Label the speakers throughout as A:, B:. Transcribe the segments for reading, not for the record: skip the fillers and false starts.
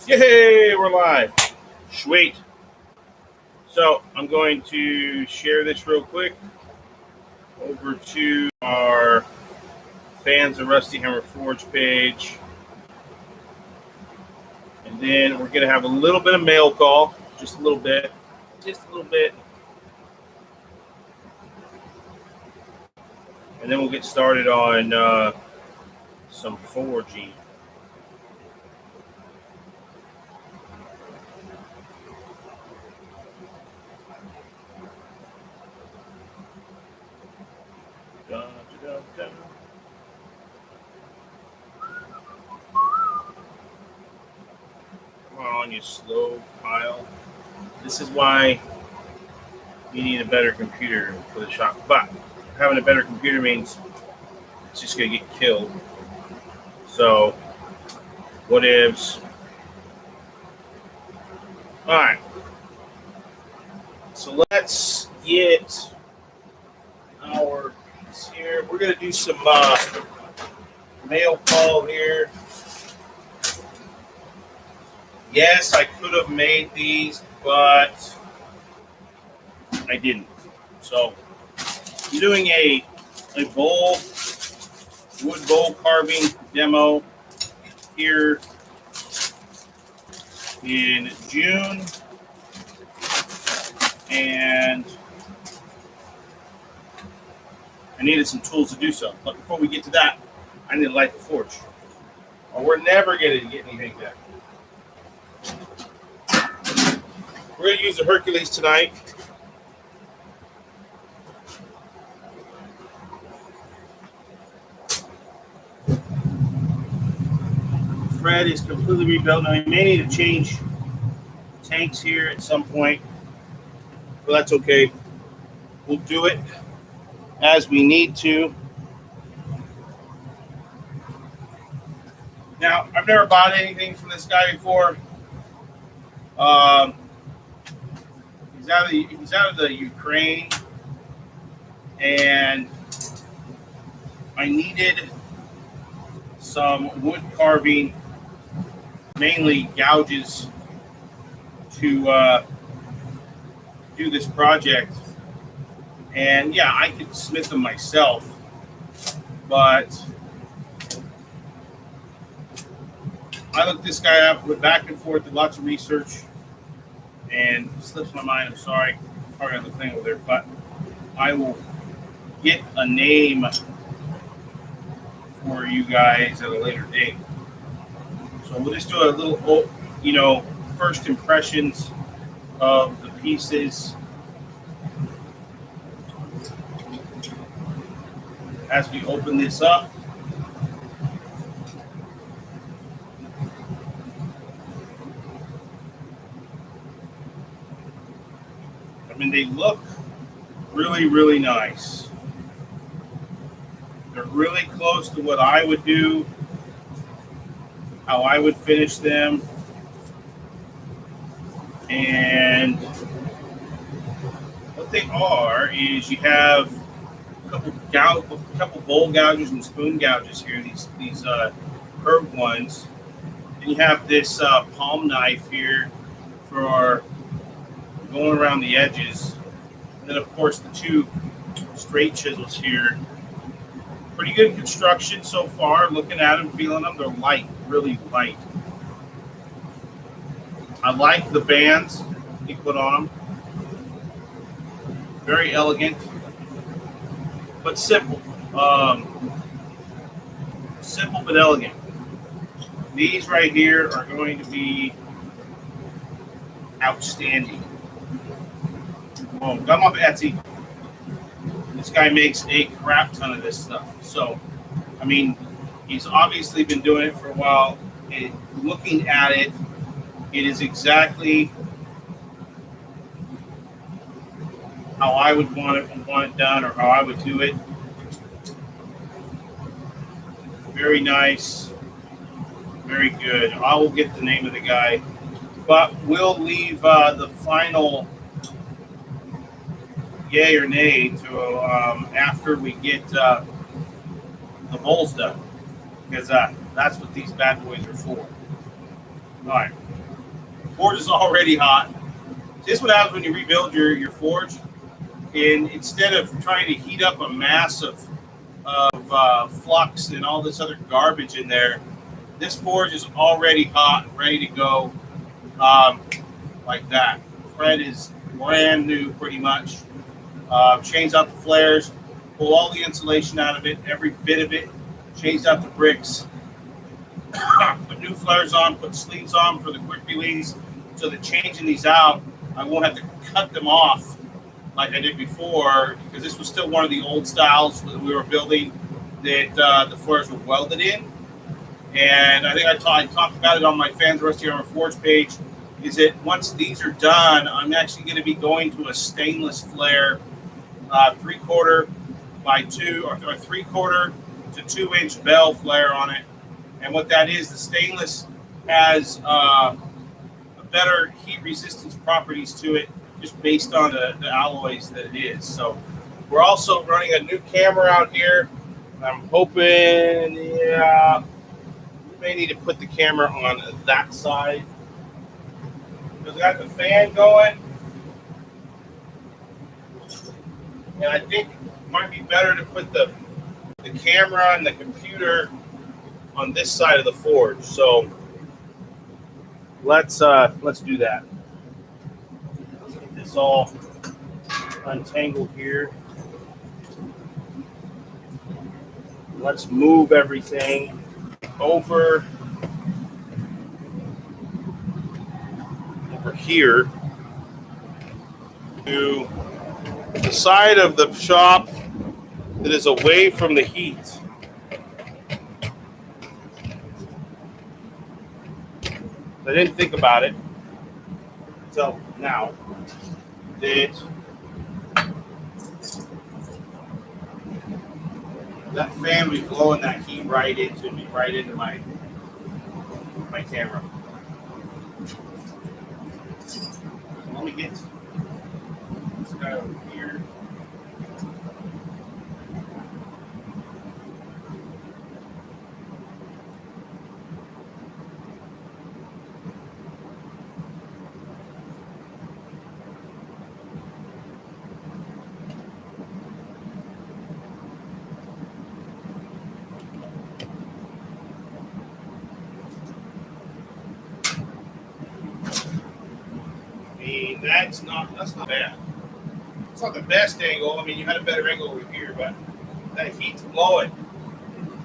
A: Yay, we're live. Sweet. So I'm going to share this real quick over to our fans of Rusty Hammer Forge page. And then we're going to have a little bit of mail call, just a little bit. And then we'll get started on some forging. Dun, dun, dun. Come on, you slow pile. This is why you need a better computer for the shop. But having a better computer means it's just going to get killed. So, what ifs? All right. So let's get our piece here. We're going to do some mail call here. Yes, I could have made these, but I didn't. So I'm doing a bowl, wood bowl carving demo here in June. And I needed some tools to do so. But before we get to that, I need to light the forge. Or we're never going to get anything done. We're going to use the Hercules tonight. Fred is completely rebuilt. Now, he may need to change tanks here at some point. But that's okay. We'll do it as we need to. Now, I've never bought anything from this guy before. He's out of the Ukraine, and I needed some wood carving, mainly gouges, to do this project. And yeah, I could smith them myself, but I looked this guy up, went back and forth, did lots of research, and slips my mind. I'm sorry, probably on the thing over there, but I will get a name for you guys at a later date. So we'll just do a little, first impressions of the pieces as we open this up. I mean, they look really, really nice. They're really close to what I would do, how I would finish them. And what they are is you have a couple bowl gouges and spoon gouges here, these curved ones. And you have this palm knife here for going around the edges. And then, of course, the two straight chisels here. Pretty good construction so far. Looking at them, feeling them, they're light, really light. I like the bands he put on them. Very elegant, but simple. Simple but elegant. These right here are going to be outstanding. Oh, got them off Etsy. This guy makes a crap ton of this stuff. So, I mean, he's obviously been doing it for a while. And looking at it, it is exactly how I would want it done, or how I would do it. Very nice. Very good. I will get the name of the guy. But we'll leave the final yay or nay to after we get the bowls done, because that's what these bad boys are for. All right. Forge is already hot. This is what happens when you rebuild your forge. And instead of trying to heat up a mass of flux and all this other garbage in there, this forge is already hot, ready to go, like that. Thread is brand new, pretty much. Change out the flares, pull all the insulation out of it, every bit of it. Change out the bricks. Put new flares on, put sleeves on for the quick release, so that changing these out, I won't have to cut them off like I did before, because this was still one of the old styles that we were building that the flares were welded in. And I think I talked about it on my Fans Rusty Armor Forge page, is that once these are done, I'm actually going to be going to a stainless flare, 3/4 by 2 or 3/4 to 2-inch bell flare on it. And what that is, the stainless has better heat resistance properties to it, just based on the alloys that it is. So we're also running a new camera out here. I'm hoping, yeah, we may need to put the camera on that side, because I got the fan going. And I think it might be better to put the camera and the computer on this side of the forge. So let's do that. Let's get this all untangled here. Let's move everything over here to the side of the shop that is away from the heat. I didn't think about it until now that fan was blowing that heat right into me, right into my camera. Let me get this guy over here. That's not bad. It's not the best angle. I mean, you had a better angle over here, but that heat's blowing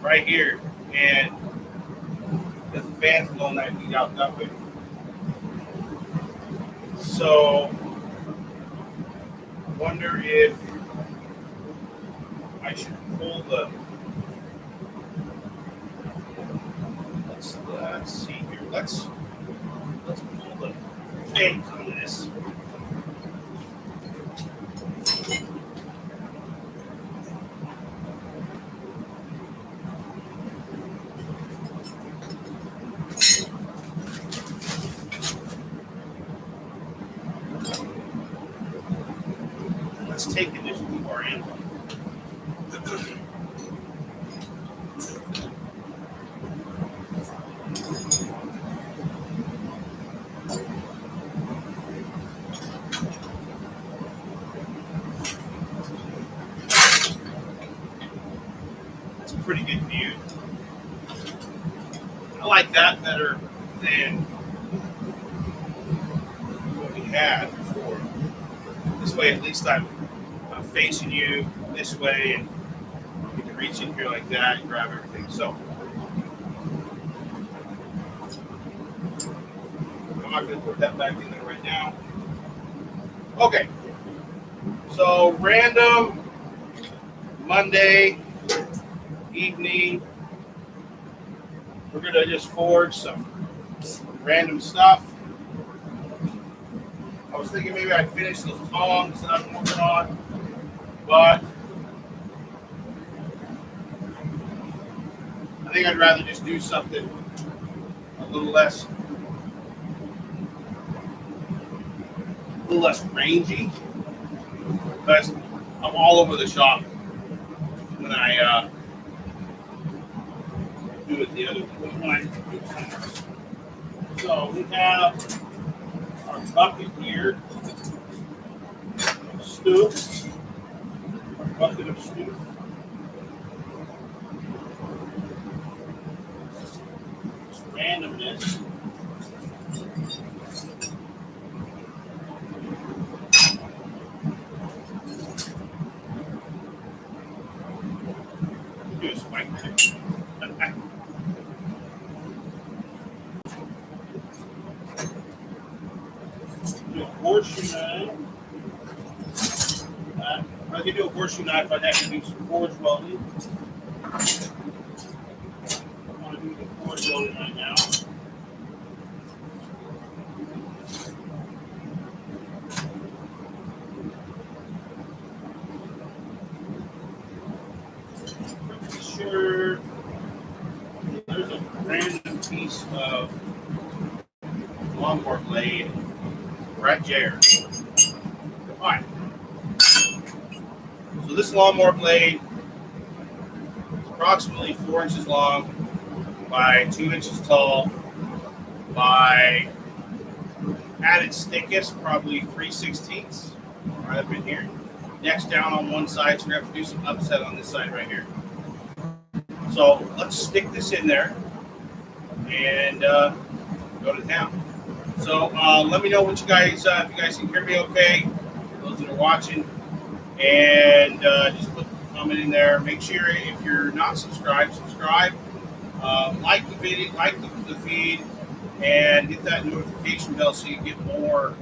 A: right here, and the fan's blowing that heat out that way. So, I wonder if I should pull the. Let's see here. Let's pull the tape on this. Let's take it this far in. That's a pretty good view. I like that better than what we had before. This way, at least I'm facing you this way, and you can reach in here like that and grab everything. So I'm not going to put that back in there right now. Okay, so random Monday evening, we're going to just forge some random stuff. I was thinking maybe I'd finish those tongs that I'm working on, but I think I'd rather just do something a little less rangy, because I'm all over the shop when I do it the other way. So we have our bucket here, stew, our bucket of stew. It's randomness. Here's my do a horseshoe knife. If I could do a horseshoe knife, I'd have to do some forge welding. I want to do the forge welding right now. Pretty sure there's a random piece of lawnmower blade right there. All right. So this lawnmower blade is approximately 4 inches long by 2 inches tall by, at its thickest, probably 3/16 right up in here. Next down on one side, so we have to do some upset on this side right here. So let's stick this in there and go to town. So let me know what you guys, if you guys can hear me okay, those that are watching, and just put a comment in there. Make sure if you're not subscribed, subscribe, like the video, like the feed, and hit that notification bell so you get more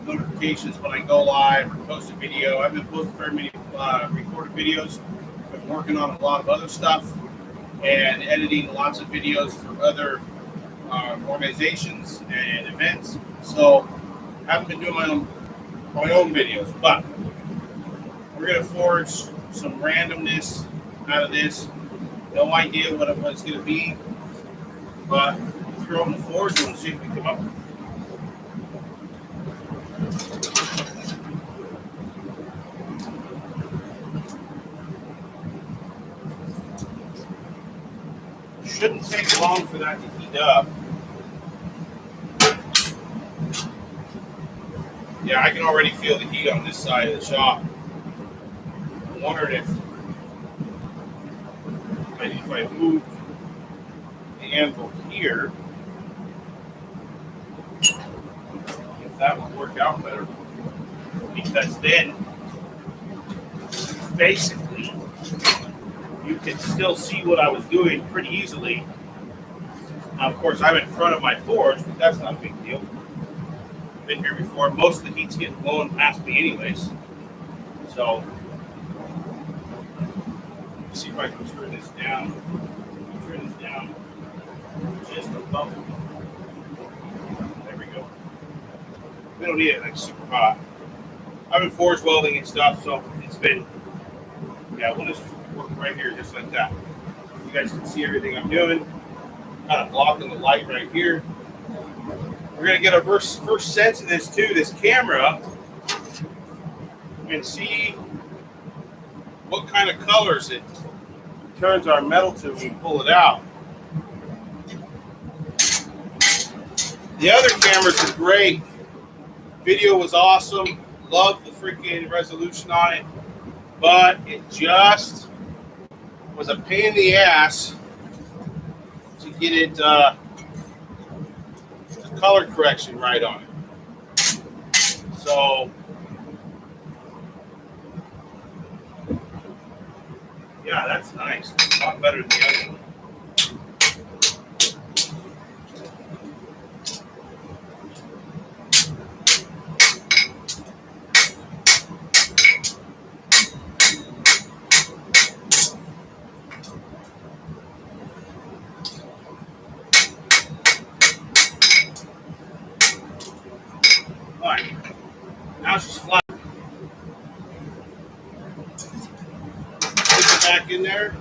A: notifications when I go live or post a video. I've been posting very many recorded videos. I've been working on a lot of other stuff and editing lots of videos for other organizations and events. So I haven't been doing my own videos, but we're going to forge some randomness out of this. No idea what it's going to be, but throw in the forge and see if we come up with it. Shouldn't take long for that to heat up. Yeah, I can already feel the heat on this side of the shop. I'm wondering if I move the anvil here, if that would work out better. Because then, basically, you can still see what I was doing pretty easily. Now, of course, I'm in front of my forge, but that's not a big deal. Been here before. Most of the heat's getting blown past me anyways. So, let's see if I can turn this down. Turn this down just above. There we go. We don't need it like super hot. I've been forge welding and stuff, so it's been, yeah, we'll just work right here just like that. You guys can see everything I'm doing. Kind of blocking the light right here. We're going to get our first sense of this too, this camera, and see what kind of colors it turns our metal to when we pull it out. The other cameras are great. Video was awesome. Loved the freaking resolution on it, but it just was a pain in the ass to get it color correction right on it. So yeah, that's nice. A lot better than the other one. All right, now she's flat. Put it back in there.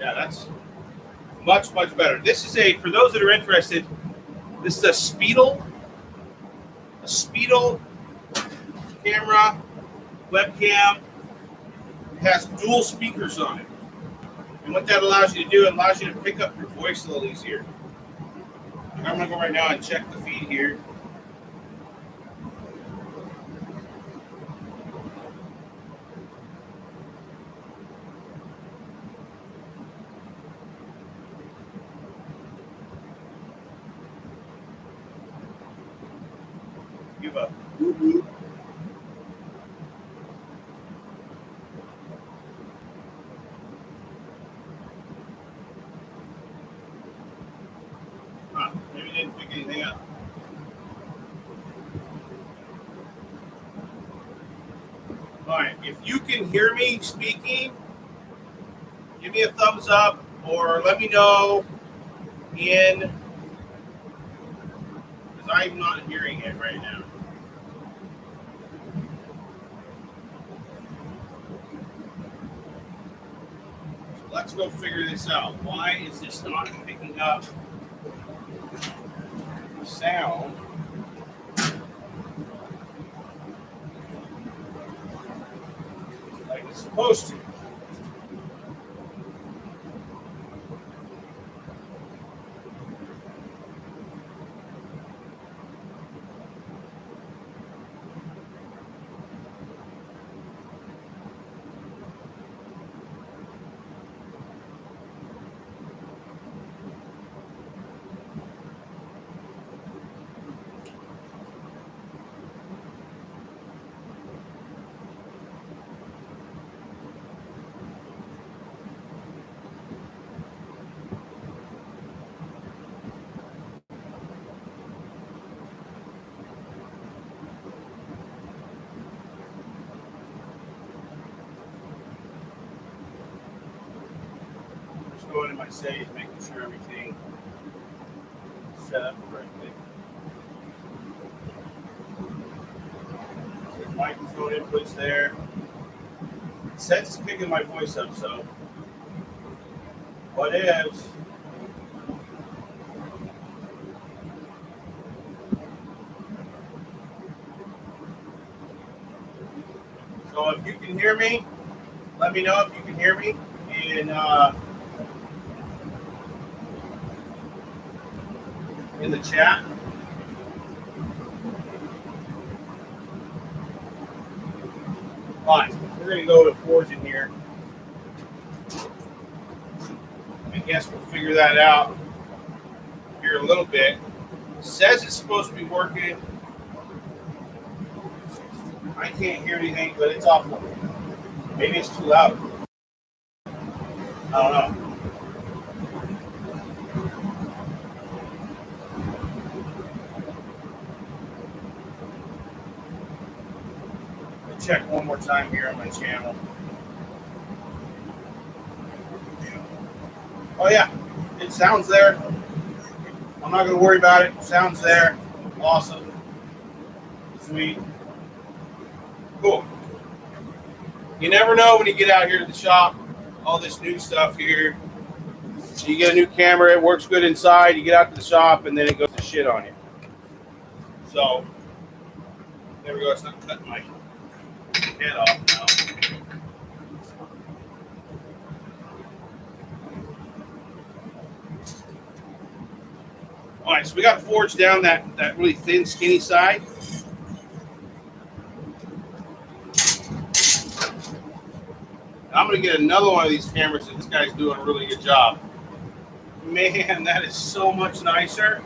A: Yeah, that's much better. This is for those that are interested, this is a Speedle camera, webcam. It has dual speakers on it. And what that allows you to do, it allows you to pick up your voice a little easier. I'm going to go right now and check the feed here. Give up. Maybe didn't pick anything up. All right, if you can hear me speaking, give me a thumbs up or let me know because I'm not hearing it right now. So let's go figure this out. Why is this not picking up sound? Like it's supposed to. Going in my settings, making sure everything is set up correctly. So the microphone input's there. It says it's picking my voice up, so what ifs? So if you can hear me, let me know if you can hear me. And in the chat. All right, we're going to go to Forge in here. I guess we'll figure that out here a little bit. It says it's supposed to be working. I can't hear anything, but it's awful. Maybe it's too loud. I don't know. Check one more time here on my channel. Oh yeah, it sounds there. I'm not going to worry about it. It sounds there. Awesome. Sweet. Cool. You never know when you get out here to the shop. All this new stuff here. You get a new camera, it works good inside. You get out to the shop, and then it goes to shit on you. So, there we go. It's not cutting my head off now. All right, so we got to forge down that really thin, skinny side. I'm going to get another one of these cameras, and this guy's doing a really good job. Man, that is so much nicer.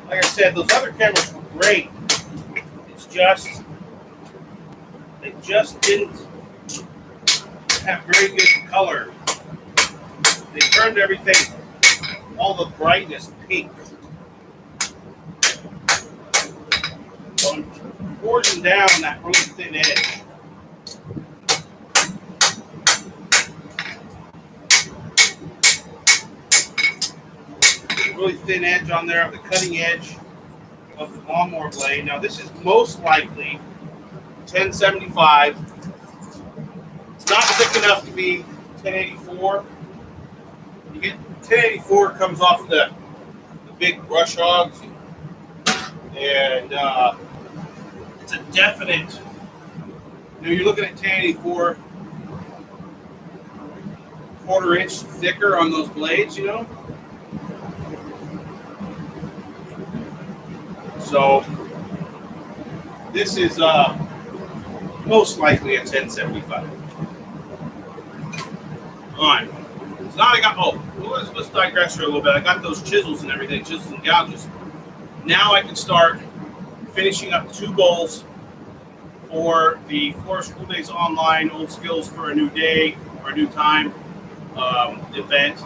A: Like I said, those other cameras were great. It's just, they just didn't have very good color. They turned everything, all the brightness, pink. So I'm forging down that really thin edge. Really thin edge on there of the cutting edge of the lawnmower blade. Now this is most likely 1075. It's not thick enough to be 1084. You get 1084 comes off the big brush hogs, and it's a definite. You know, you're looking at 1084. 1/4 inch thicker on those blades, you know. So this is most likely a 1075. All right. So now I got, let's digress for a little bit. I got those chisels and everything, chisels and gouges. Now I can start finishing up 2 bowls for the Florida School Days Online Old Skills for a New Day or New Time event.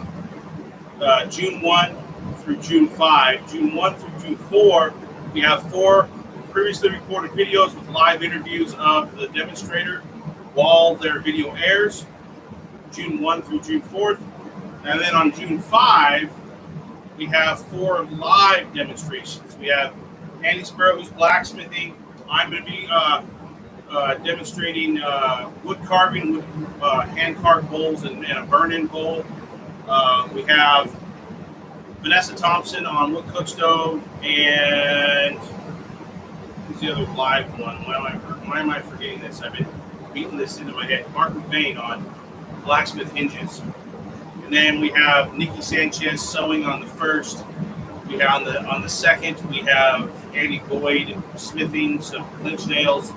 A: June 1 through June 5. June 1 through June 4, we have 4 previously recorded videos with live interviews of the demonstrator while their video airs. June 1 through June 4th. And then on June 5, we have 4 live demonstrations. We have Andy Sparrow, who's blacksmithing. I'm going to be demonstrating wood carving with hand-carved bowls and a burn-in bowl. We have Vanessa Thompson on wood cook stove, and who's the other live one? Why am I forgetting this? I've been beating this into my head. Martin Vane on blacksmith hinges. And then we have Nikki Sanchez sewing on the 1st. We have on the 2nd, we have Andy Boyd smithing some clinch nails.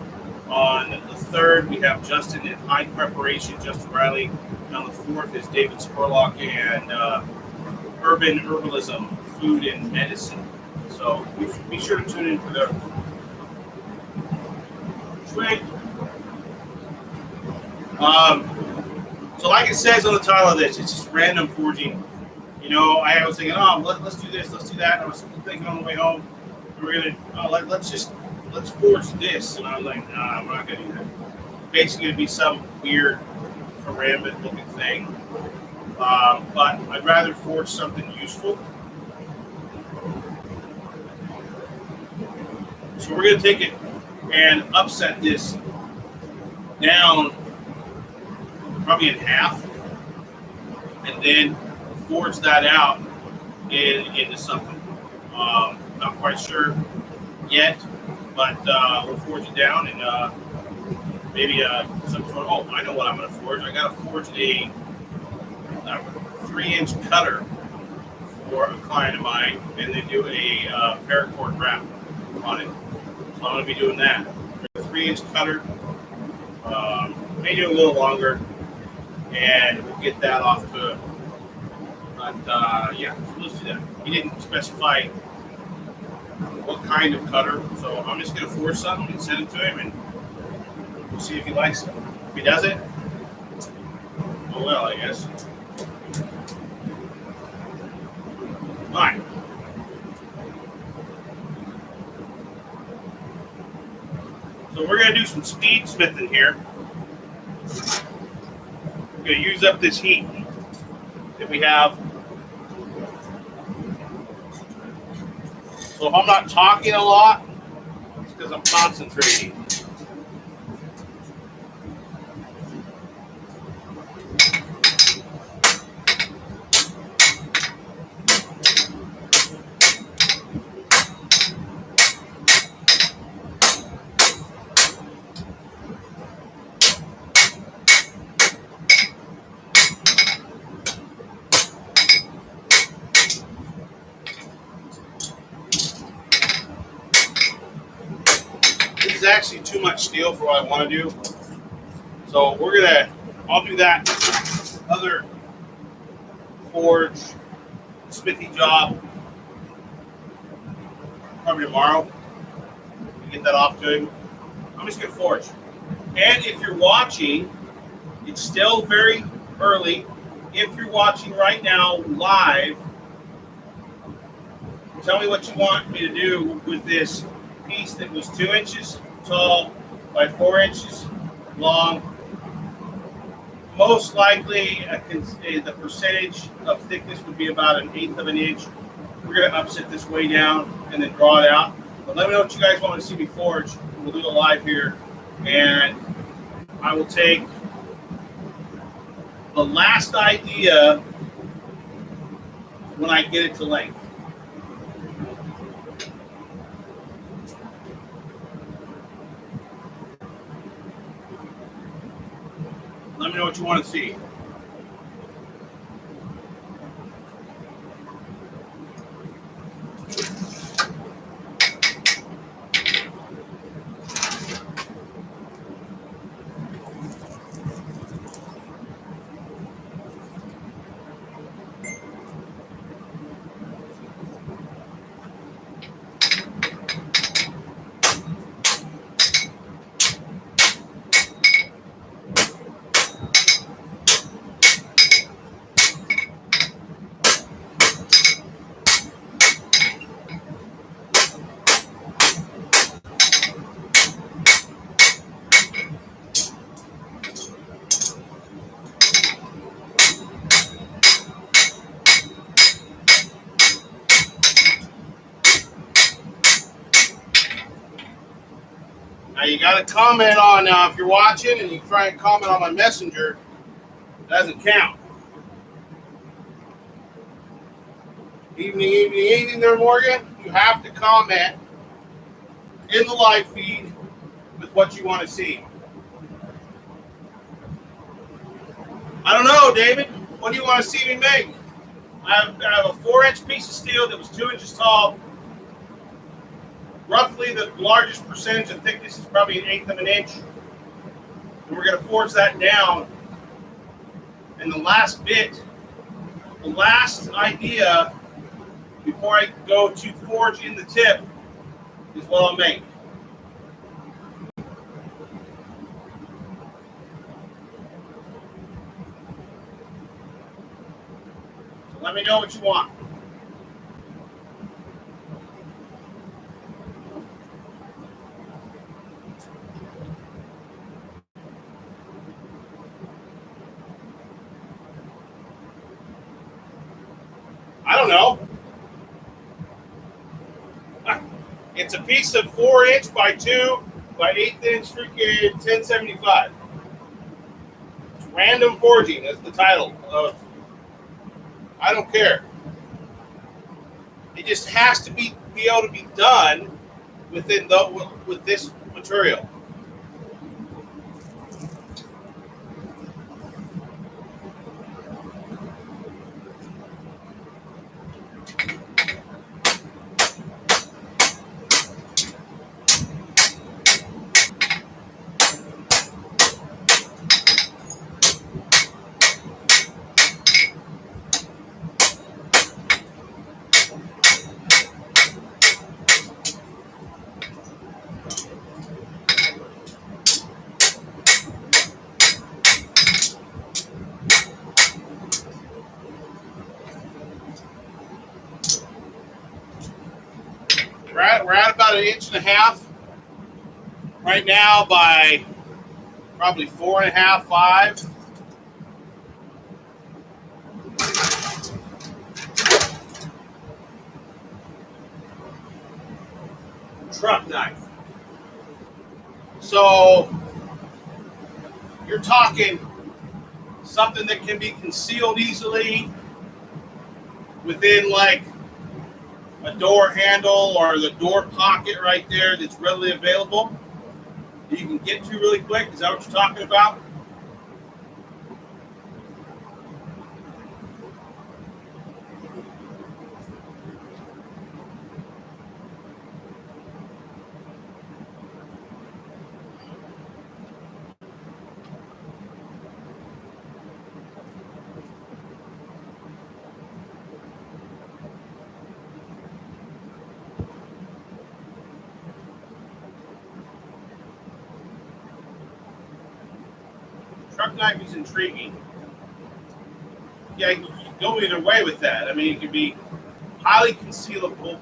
A: On the 3rd, we have Justin in hide preparation, Justin Riley. And on the 4th is David Spurlock and Urban Herbalism, Food and Medicine. So be sure to tune in for those. Sweet. So like it says on the title of this, it's just random forging. You know, I was thinking, let's do this, let's do that. And I was thinking on the way home, let's forge this. And I was like, nah, I'm not gonna do that. It's basically gonna be some weird karambit looking thing. But I'd rather forge something useful. So we're gonna take it and upset this down probably in half, and then forge that out into something. Not quite sure yet, but we'll forge it down and maybe some sort of, I know what I'm going to forge. I got to forge a 3-inch cutter for a client of mine, and then do a paracord wrap on it. So I'm going to be doing that. A 3-inch cutter, maybe a little longer, and we'll get that off to. But yeah, so let's do that. He didn't specify what kind of cutter, so I'm just going to forge something and send it to him, and we'll see if he likes it. If he does it, oh well, I guess. All right. So we're going to do some speed smithing here. We're going to use up this heat that we have. So if I'm not talking a lot, it's because I'm concentrating. This is actually too much steel for what I want to do. So I'll do that other forge smithy job probably tomorrow. Get that off to him. I'm just going to forge. And if you're watching, it's still very early. If you're watching right now live, tell me what you want me to do with this piece that was 2 inches tall by 4 inches long. Most likely, the percentage of thickness would be about 1/8 of an inch. We're going to upset this way down and then draw it out. But let me know what you guys want to see me forge. We'll do it live here. And I will take the last idea when I get it to length. Let me know what you want to see. you got to comment on if you're watching and you try and comment on my messenger. It doesn't count. Evening there, Morgan. You have to comment in the live feed with what you want to see. I don't know, David. What do you want to see me make? I have a 4-inch piece of steel that was 2 inches tall. Roughly the largest percentage of thickness is probably 1/8 of an inch. And we're going to forge that down. And the last idea before I go to forge in the tip is what I'll make. So let me know what you want. I don't know. It's a piece of 4-inch by 2 by 1/8 inch freaking 1075. It's random forging. That's the title of. I don't care. It just has to be able to be done with this material. We're at about 1.5 inches right now by probably 4.5, 5. Truck knife. So you're talking something that can be concealed easily within like a door handle or the door pocket right there that's readily available that you can get to really quick. Is that what you're talking about? Truck knife is intriguing. Yeah, you can go either way with that. I mean, it could be highly concealable.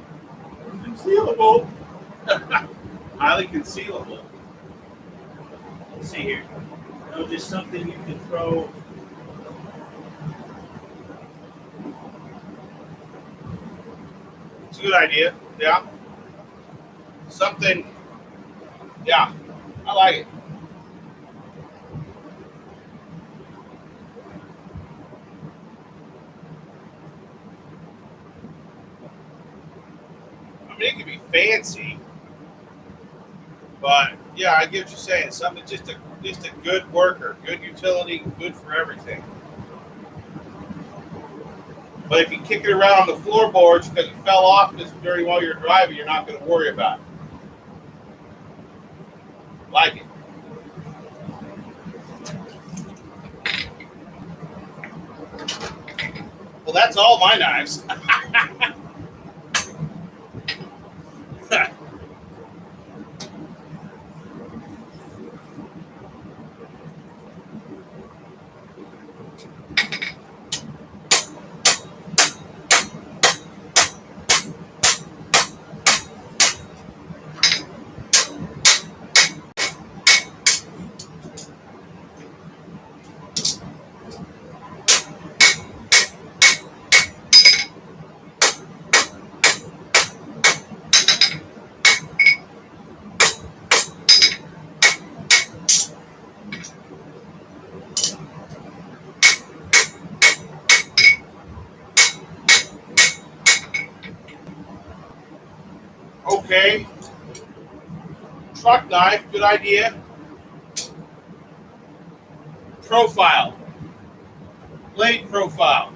A: Highly concealable. Let's see here. Just something you can throw. It's a good idea. Yeah. Something. Yeah. I like it. I mean, it could be fancy, but yeah, I get what you're saying. Something just a good worker, good utility, good for everything. But if you kick it around on the floorboards because it fell off while you're driving, you're not going to worry about it. Like it. Well, that's all my knives. Okay. Truck knife, good idea. Profile. Blade profile.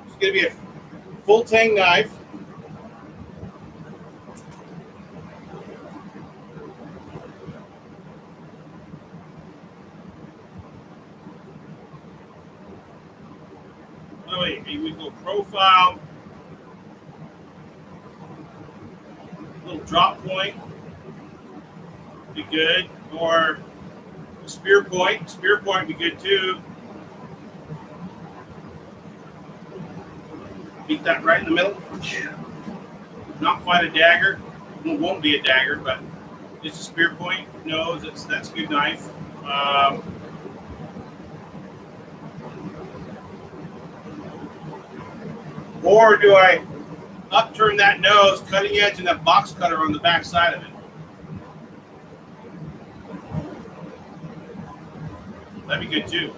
A: It's going to be a full tang knife. Oh, wait, we go profile. Little drop point. Be good. Or spear point. Spear point be good too. Beat that right in the middle. Not quite a dagger. It won't be a dagger, but it's a spear point. No, that's a good knife. Or do I upturn that nose, cutting edge, and that box cutter on the back side of it? That'd be good too.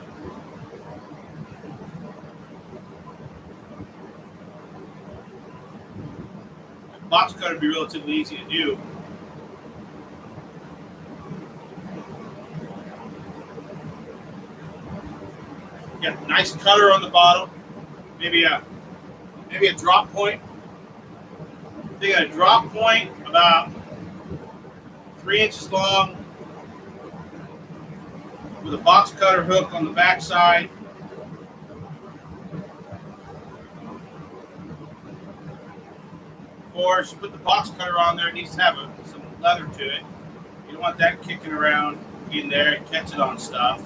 A: Box cutter would be relatively easy to do. Yeah, nice cutter on the bottom. Maybe a drop point. They got a drop point about 3 inches long with a box cutter hook on the back side. Of course, you put the box cutter on there, it needs to have some leather to it. You don't want that kicking around in there and catching on stuff.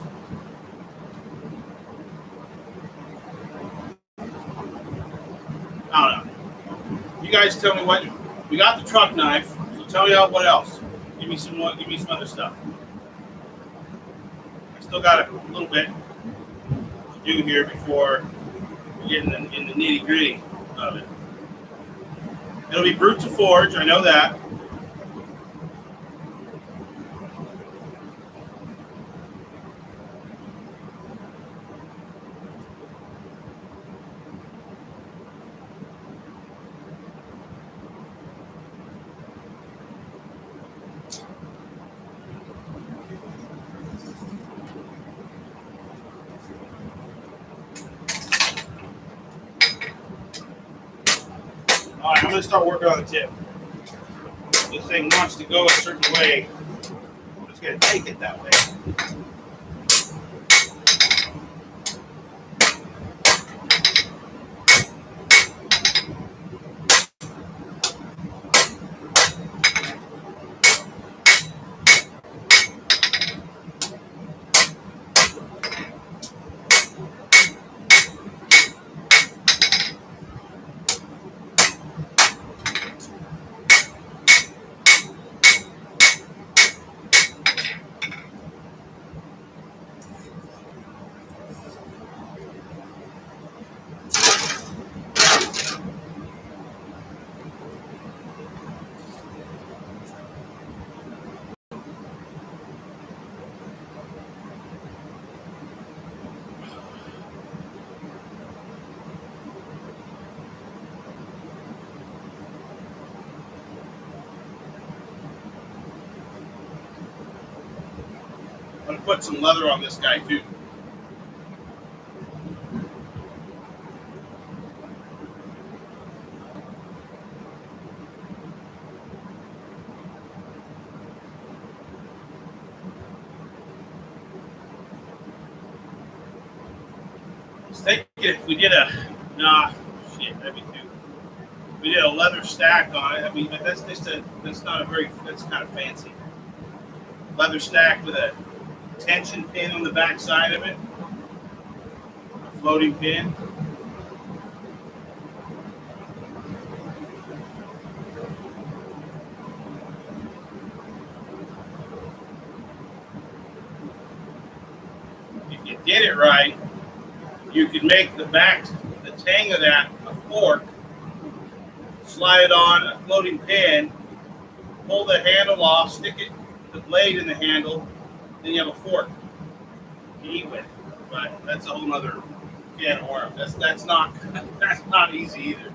A: I don't know. You guys tell me what we got. The truck knife. So tell me what else. Give me some other stuff. I still got a little bit to do here before we get in the nitty gritty of it. It'll be brute to forge. I know that. All right, I'm going to start working on the tip. This thing wants to go a certain way. I'm just going to take it that way. I'm going to put some leather on this guy too. I was thinking if we did that'd be too. We did a leather stack on it. I mean, but that's kind of fancy. Leather stack with a tension pin on the back side of it, a floating pin. If you did it right, you could make the tang of that a fork, slide it on a floating pin, pull the handle off, stick the blade in the handle, then you have a fork to eat with. But that's a whole other can of worms. That's not that's not easy either.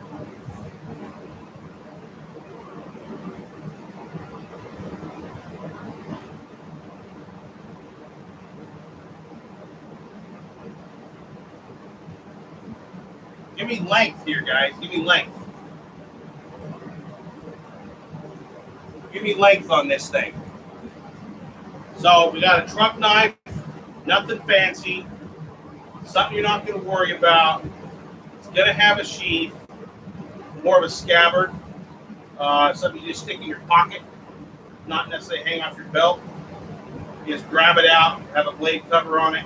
A: Give me length here, guys. Give me length. Give me length on this thing. So we got a truck knife, nothing fancy, something you're not going to worry about. It's going to have a sheath, more of a scabbard, something you just stick in your pocket, not necessarily hang off your belt. You just grab it out, have a blade cover on it.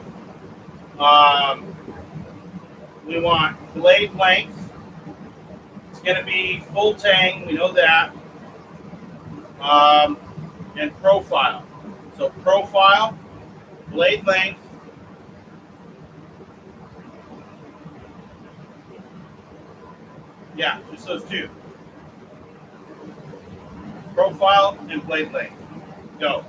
A: We want blade length. It's going to be full tang, we know that. And profile. So profile, blade length, yeah, just those two. Profile and blade length. Go.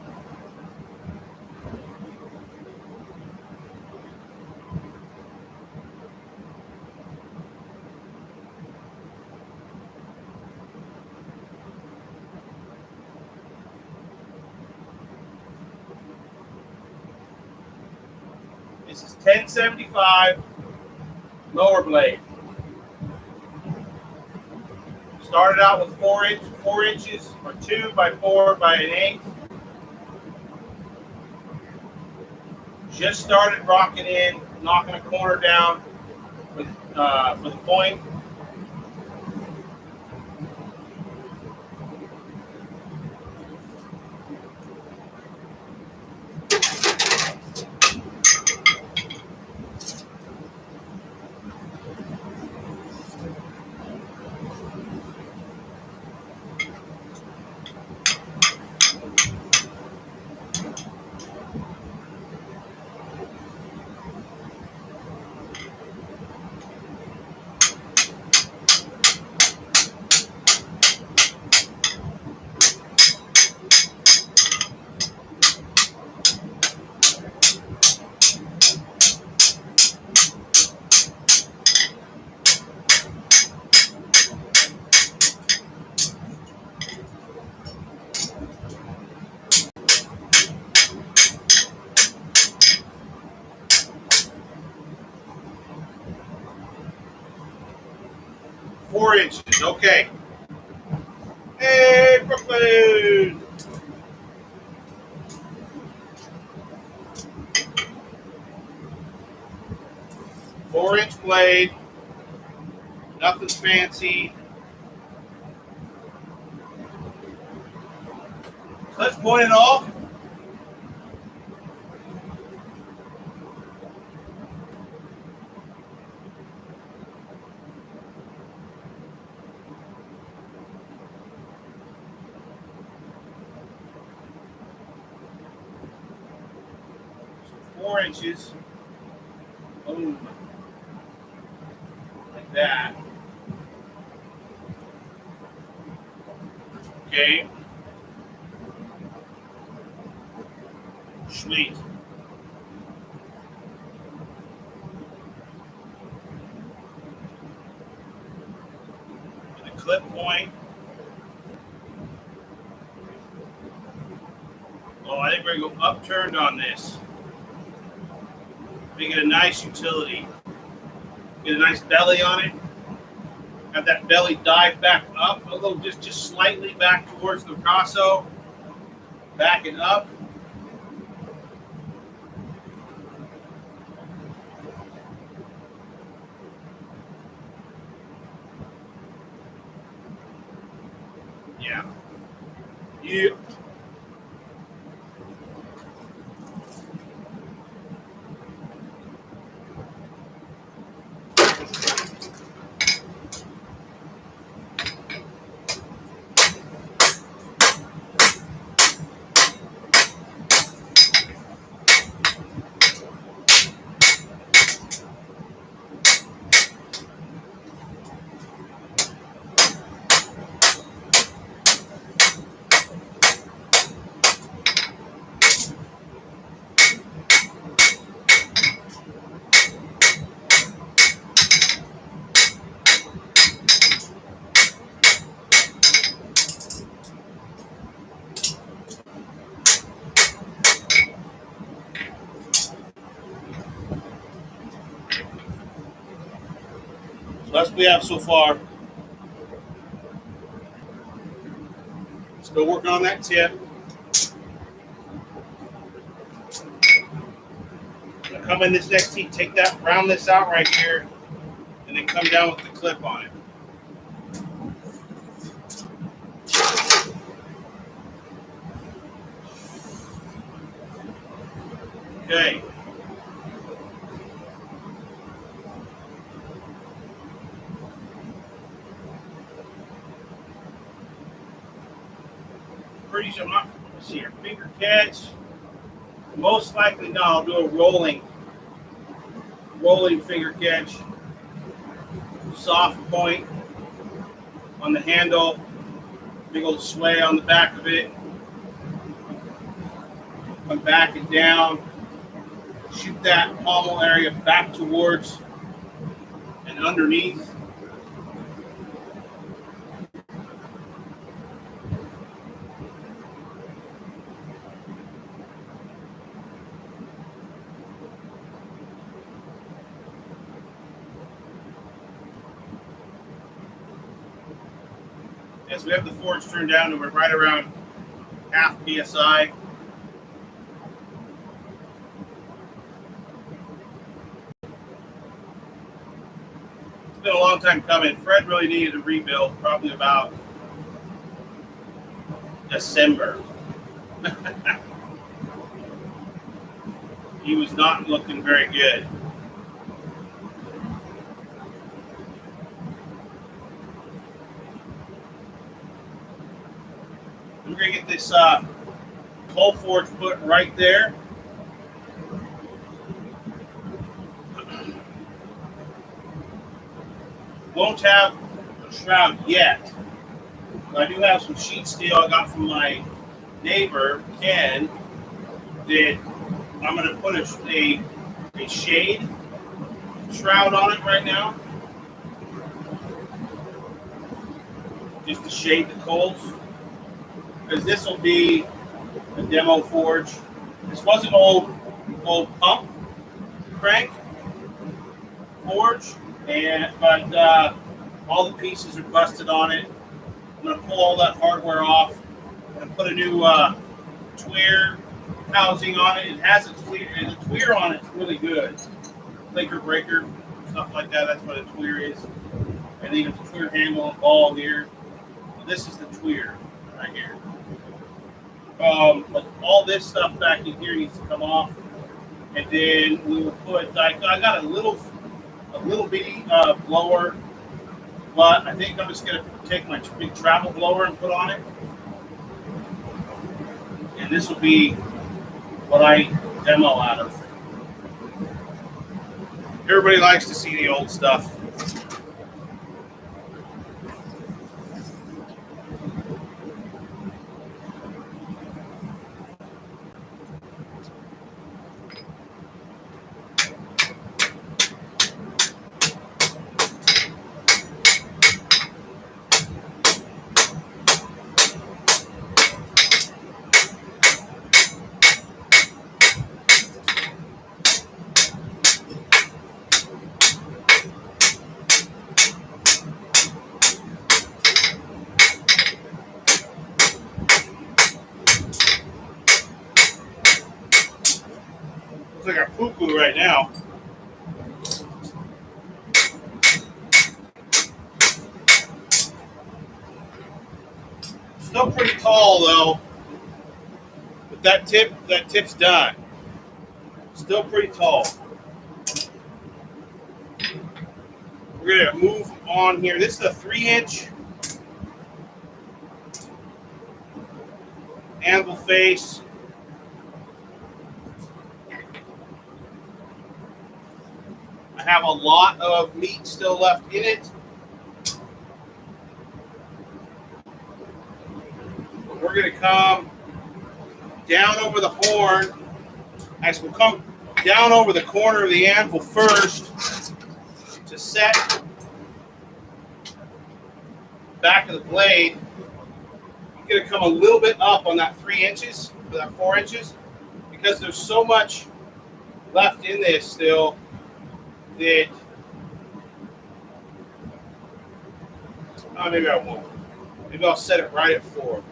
A: This is 1075 lower blade. Started out with 4 inches or 2 by 4 by 1/8. Just started rocking in, knocking a corner down for the point. Four inches, okay. Hey, Brooklyn! Four-inch blade, nothing fancy. Clip point and all. So 4 inches. Boom. Like that. Okay. Sweet. And the clip point. Oh, I think we're going to go upturned on this. Make it a nice utility. Get a nice belly on it. Have that belly dive back up a little, just slightly back towards the Picasso. Back and up. Yeah. Yeah. That's what we have so far. Still working on that tip. Come in this next heat, take that, round this out right here, and then come down with the clip on it. Okay. Pretty sure, let's see here, finger catch. Most likely, no, I'll do a rolling finger catch. Soft point on the handle, big old sway on the back of it. Come back and down. Shoot that pommel area back towards and underneath. As we have the forge turned down and we're right around half PSI. It's been a long time coming. Fred really needed a rebuild, probably about December. He was not looking very good. We're going to get this coal forge put right there. Won't have a shroud yet. But I do have some sheet steel I got from my neighbor, Ken, that I'm going to put a shade shroud on it right now. Just to shade the coals. Because this will be a demo forge. This was an old pump crank forge, but all the pieces are busted on it. I'm going to pull all that hardware off and put a new tweer housing on it. It has a tweer, and the tweer on it's really good. Flaker breaker, stuff like that. That's what a tweer is. And then you have the tweer handle and ball here. So this is the tweer right here. But all this stuff back in here needs to come off, and then we will put. I got a little bitty blower, but I think I'm just gonna take my big travel blower and put on it, and this will be what I demo out of. Everybody likes to see the old stuff. Looks like a poo-poo right now. Still pretty tall though. But that tip's done. Still pretty tall. We're gonna move on here. This is a 3-inch anvil face. I have a lot of meat still left in it. We're going to come down over the horn. Actually, we'll come down over the corner of the anvil first to set back of the blade. I'm going to come a little bit up on that 3 inches, or that 4 inches, because there's so much left in this still that Maybe I won't. Maybe I'll set it right at 4.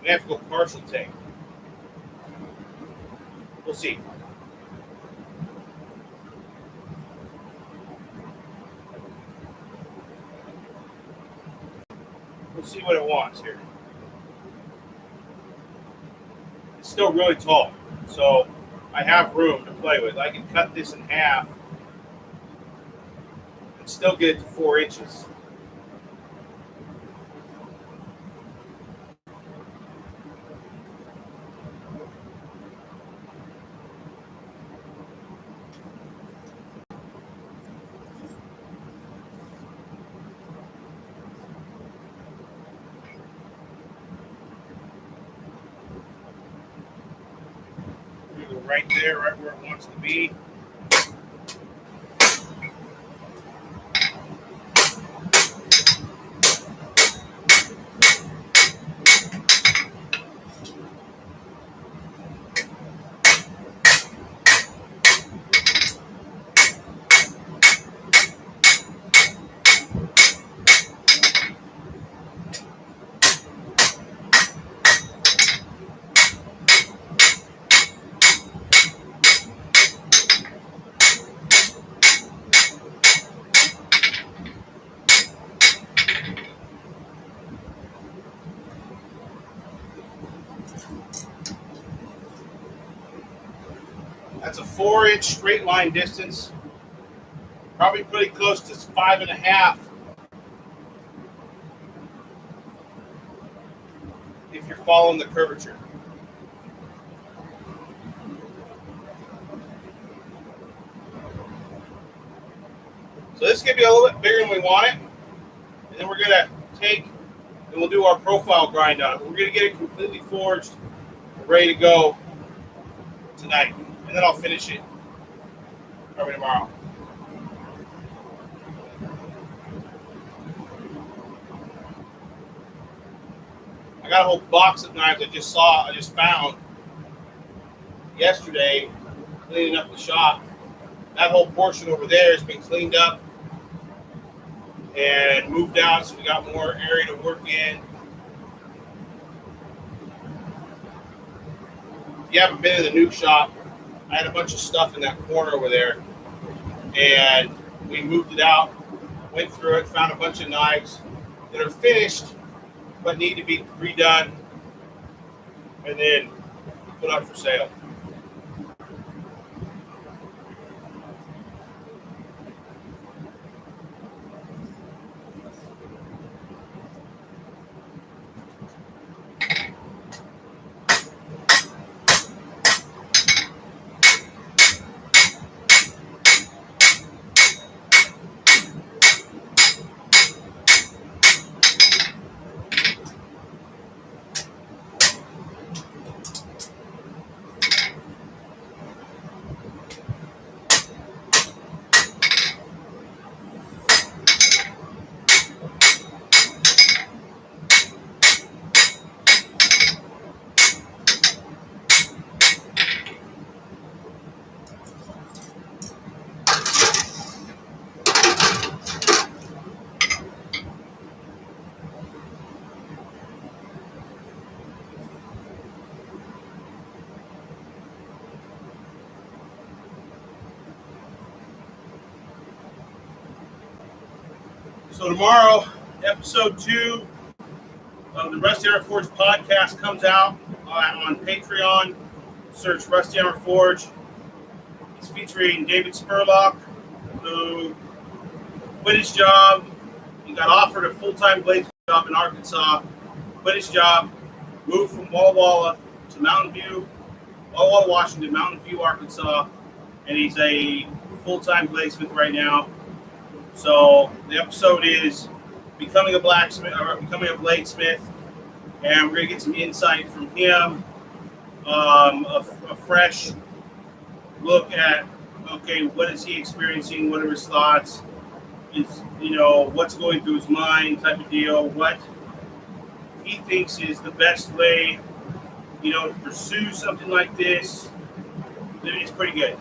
A: We have to go partial tank. We'll see. We'll see what it wants here. It's still really tall, so I have room to play with. I can cut this in half and still get it to 4 inches. Go right there, right where it wants to be. That's a 4-inch straight line distance. Probably pretty close to 5.5 if you're following the curvature. So this is going to be a little bit bigger than we want it. And then we're going to take and we'll do our profile grind on it. We're going to get it completely forged, ready to go tonight. And then I'll finish it probably tomorrow. I got a whole box of knives I just found yesterday, cleaning up the shop. That whole portion over there has been cleaned up and moved out, so we got more area to work in. If you haven't been in the new shop, I had a bunch of stuff in that corner over there, and we moved it out, went through it, found a bunch of knives that are finished but need to be redone and then put up for sale. So tomorrow, episode 2 of the Rusty Hammer Forge podcast comes out on Patreon. Search Rusty Hammer Forge. It's featuring David Spurlock, who quit his job. He got offered a full-time blade job in Arkansas. Quit his job, moved from Walla Walla to Mountain View, Walla Walla, Washington, Mountain View, Arkansas, and he's a full-time bladesmith right now. So the episode is becoming a blacksmith or becoming a bladesmith, and we're gonna get some insight from him, a fresh look at what is he experiencing, what are his thoughts, is what's going through his mind, type of deal, what he thinks is the best way, to pursue something like this, it's pretty good.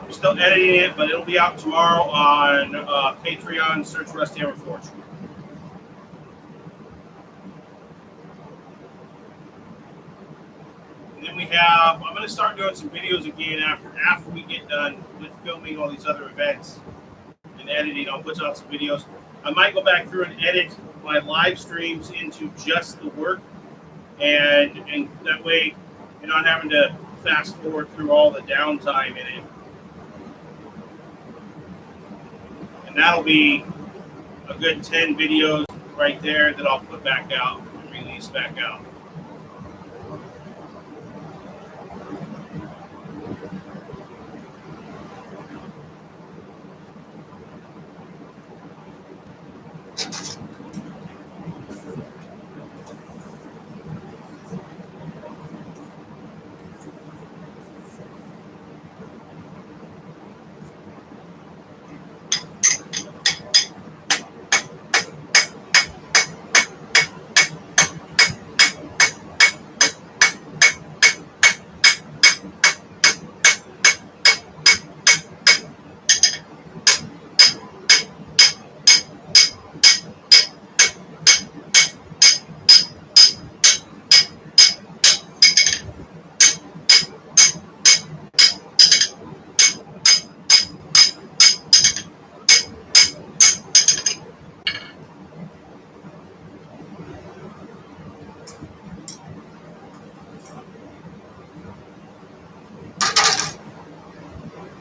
A: I'm still editing it, but it'll be out tomorrow on Patreon. Search Rusty Hammer Forge. And then I'm going to start doing some videos again after we get done with filming all these other events and editing. I'll put out some videos. I might go back through and edit my live streams into just the work, and that way you're not having to fast forward through all the downtime in it. And that'll be a good 10 videos right there that I'll put back out and release back out.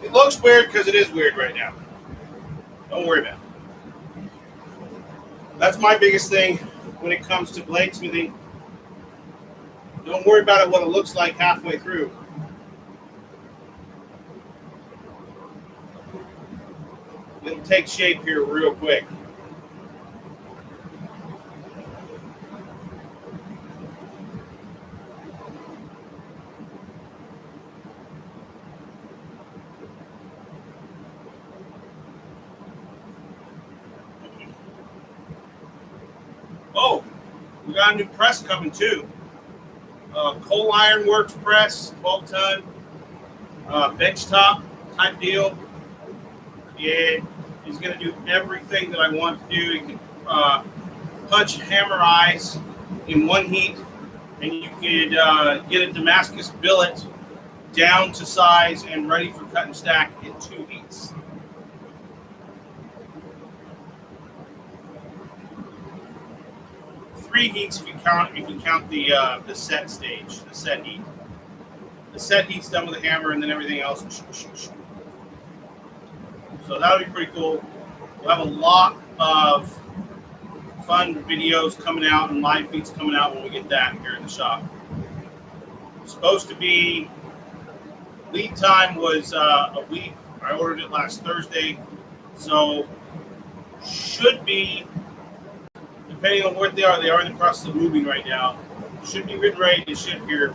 A: It looks weird because it is weird right now. Don't worry about it. That's my biggest thing when it comes to bladesmithing. Don't worry about it, what it looks like halfway through. It'll take shape here real quick. Oh, we got a new press coming too. Coal Iron Works press, 12-ton, benchtop type deal. It is going to do everything that I want to do. It can punch hammer eyes in one heat, and you could get a Damascus billet down to size and ready for cut and stack in 2 heats. Three heats if you count the set stage, the set heat. The set heat's done with the hammer, and then everything else. So that'll be pretty cool. We'll have a lot of fun videos coming out and live feeds coming out when we get that here in the shop. It's supposed to be, lead time was a week. I ordered it last Thursday, so should be, depending on what they are in the process of moving right now. Should be written ready to ship here,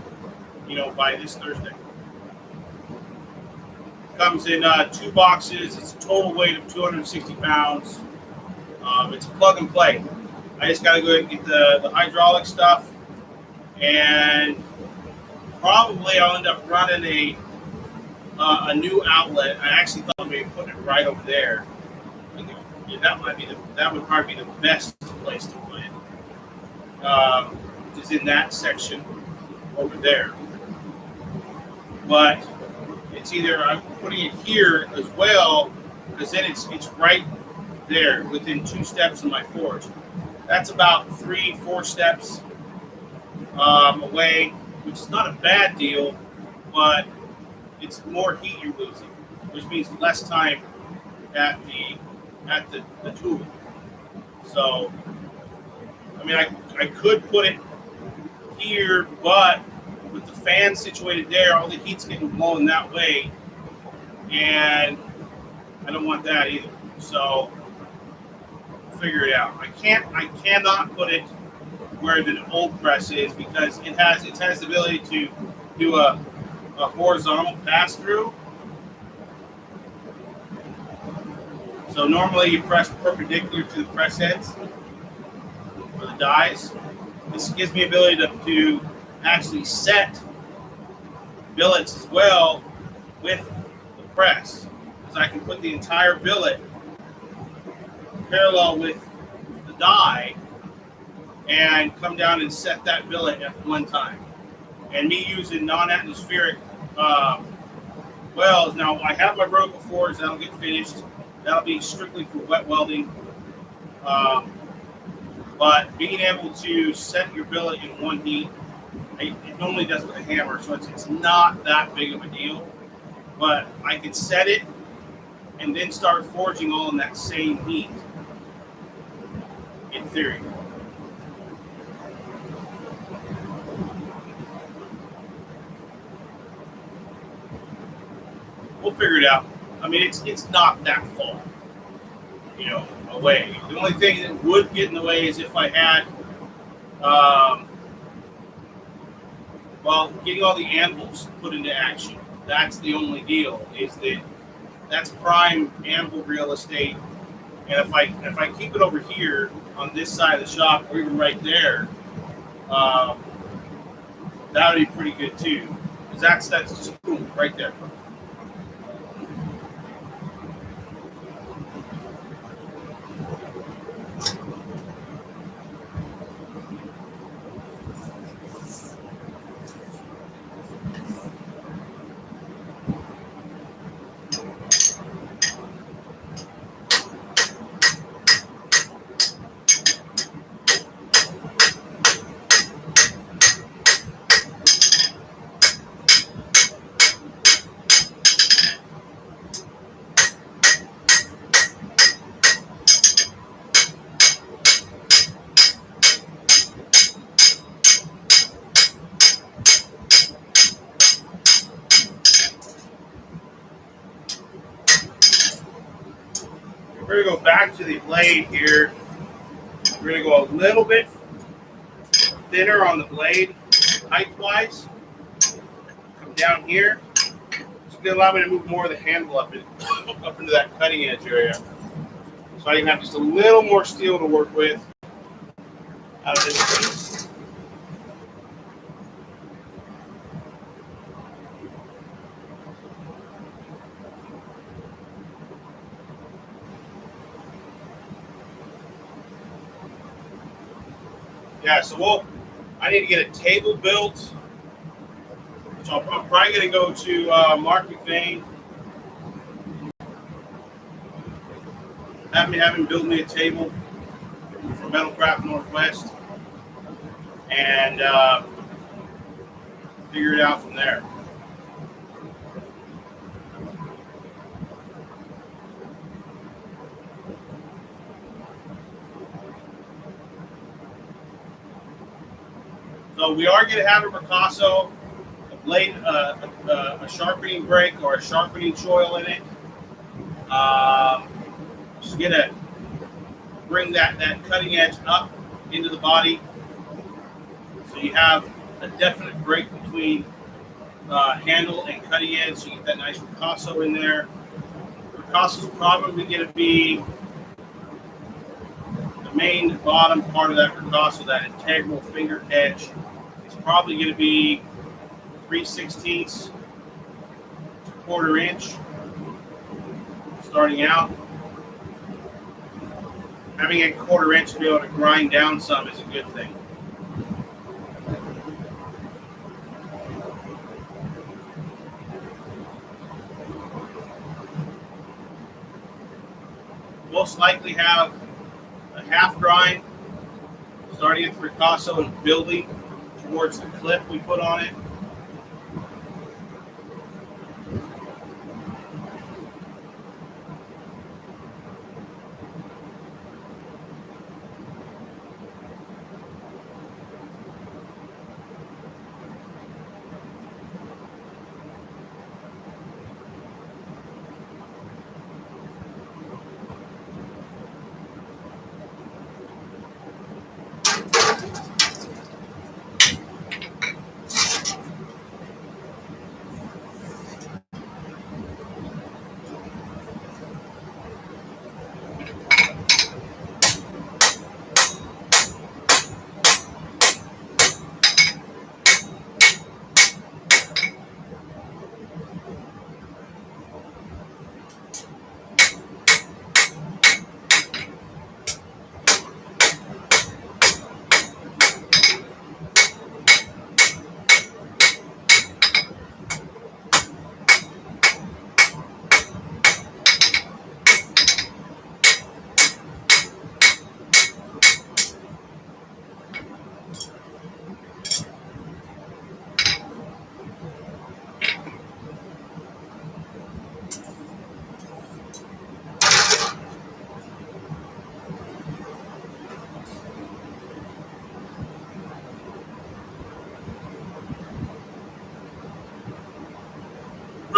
A: by this Thursday. Comes in 2 boxes. It's a total weight of 260 pounds. It's a plug and play. I just got to go ahead and get the hydraulic stuff, and probably I'll end up running a new outlet. I actually thought of maybe putting it right over there. Yeah, that would probably be the best place to put it. Is in that section over there. But it's either I'm putting it here as well, because then it's right there within 2 steps of my forge. That's about 3-4 steps away, which is not a bad deal, but it's more heat you're losing, which means less time at the tool. So, I mean, I could put it here, but with the fan situated there, all the heat's getting blown that way, and I don't want that either. So, figure it out. I cannot put it where the old press is, because it has the ability to do a horizontal pass through. So normally you press perpendicular to the press heads or the dies. This gives me ability to actually set billets as well with the press, because I can put the entire billet parallel with the die and come down and set that billet at one time. And me using non-atmospheric welds. Now I have my vertical forge that'll get finished. That'll be strictly for wet welding. But being able to set your billet in one heat, it normally does with a hammer, so it's not that big of a deal. But I can set it and then start forging all in that same heat, in theory. We'll figure it out. I mean, it's not that far, away. The only thing that would get in the way is if I had, getting all the anvils put into action. That's the only deal, is that that's prime anvil real estate. And if I keep it over here on this side of the shop, or even right there, that would be pretty good too. Because that's just boom, right there. We're going to go back to the blade here. We're going to go a little bit thinner on the blade, height-wise. Come down here. It's going to allow me to move more of the handle up into that cutting edge area. So I can have just a little more steel to work with out of this piece. Yeah, so I need to get a table built. So I'm probably going to go to Mark McVeigh. Have him build me a table from Metalcraft Northwest. And figure it out from there. So we are going to have a Picasso, a blade, a sharpening brake or a sharpening choil in it. Just going to bring that cutting edge up into the body, so you have a definite break between handle and cutting edge. So you get that nice Picasso in there. Picasso's probably going to be the main bottom part of that Picasso, that integral finger edge. It's probably going to be 3/16 to 1/4 inch starting out. Having a 1/4 inch to be able to grind down some is a good thing. Most likely have a half grind starting at the Picasso and building towards the clip we put on it.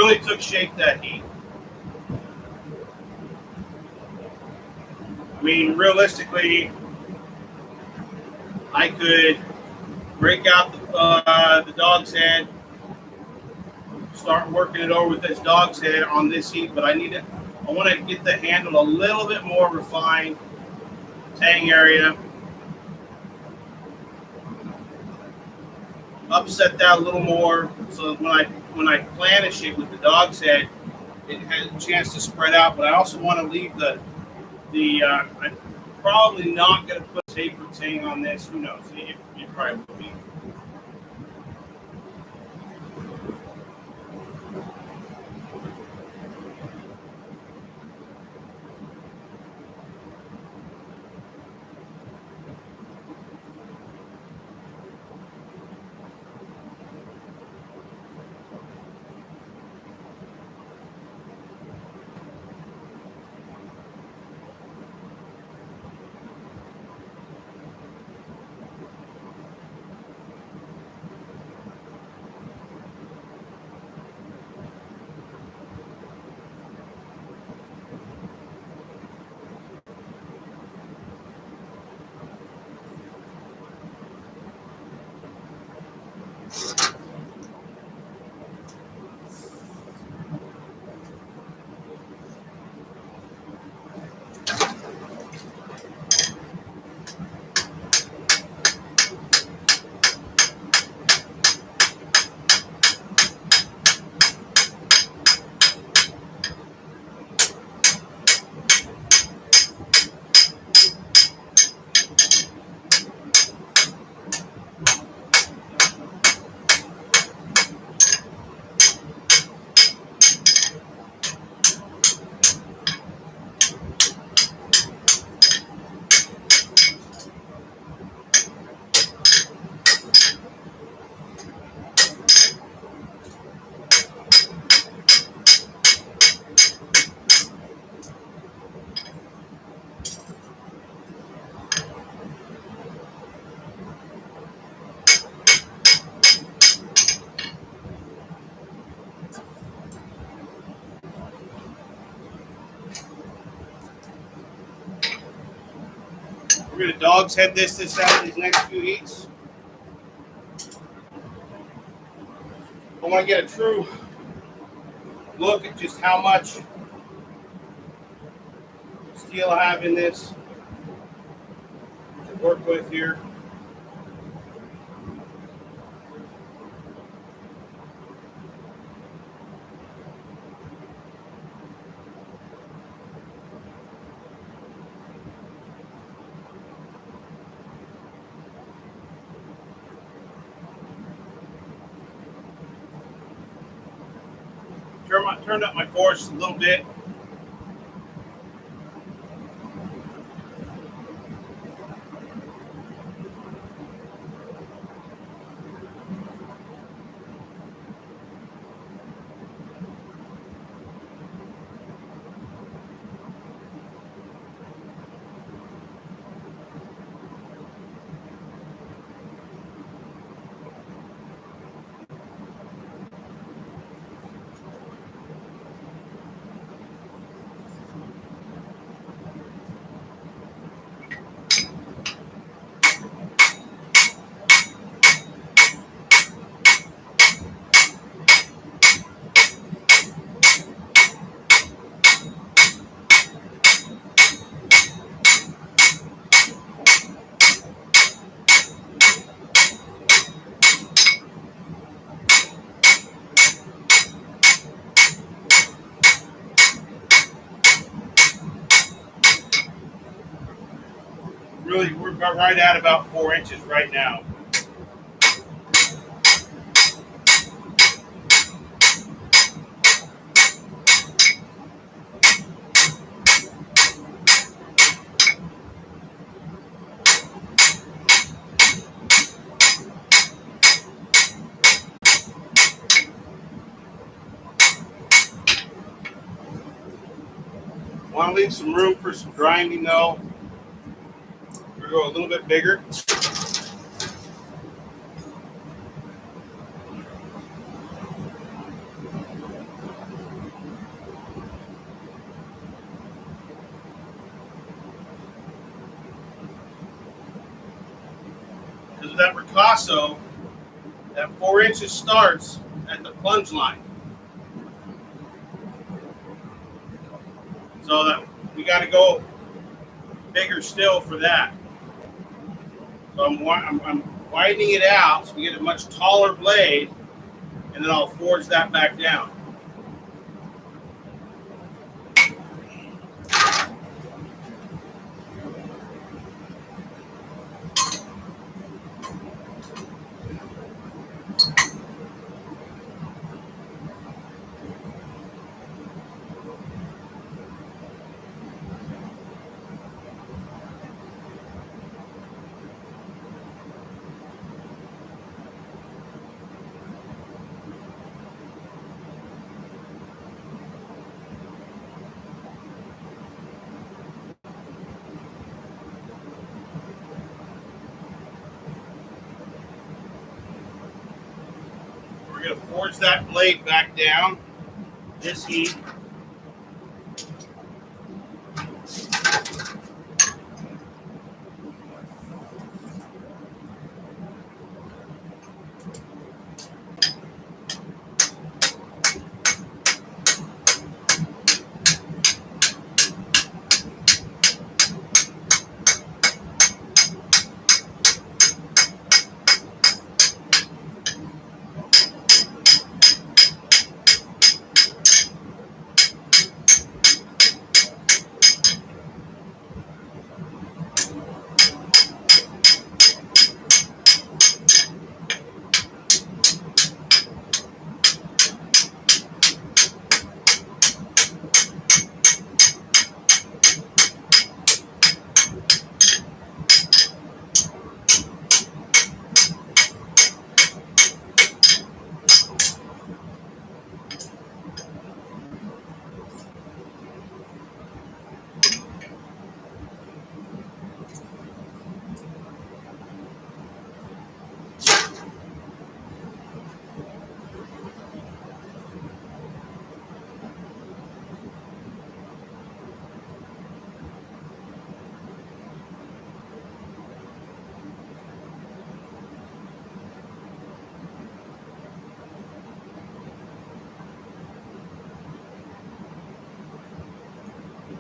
A: really took shape that heat. I mean, realistically, I could break out the dog's head, start working it over with this dog's head on this heat, but I want to get the handle a little bit more refined, tang area, upset that a little more, so that when I planish it with the dog's head, it has a chance to spread out. But I also want to leave I'm probably not going to put taper tang on this. Who knows? It probably will be. We're going to dog's head this out these next few heats. I want to get a true look at just how much steel I have in this to work with here. Turned up my force a little bit. Really, we're right at about 4 inches right now. Want to leave some room for some grinding though. We're going to go a little bit bigger. Ripasso, that 4 inches starts at the plunge line. So that we got to go bigger still for that. So I'm widening it out so we get a much taller blade, and then I'll forge that back down. We're going to forge that blade back down, this heat.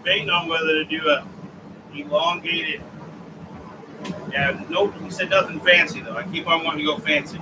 A: Debating on whether to do a elongated. Yeah, nope. He said nothing fancy though. I keep on wanting to go fancy.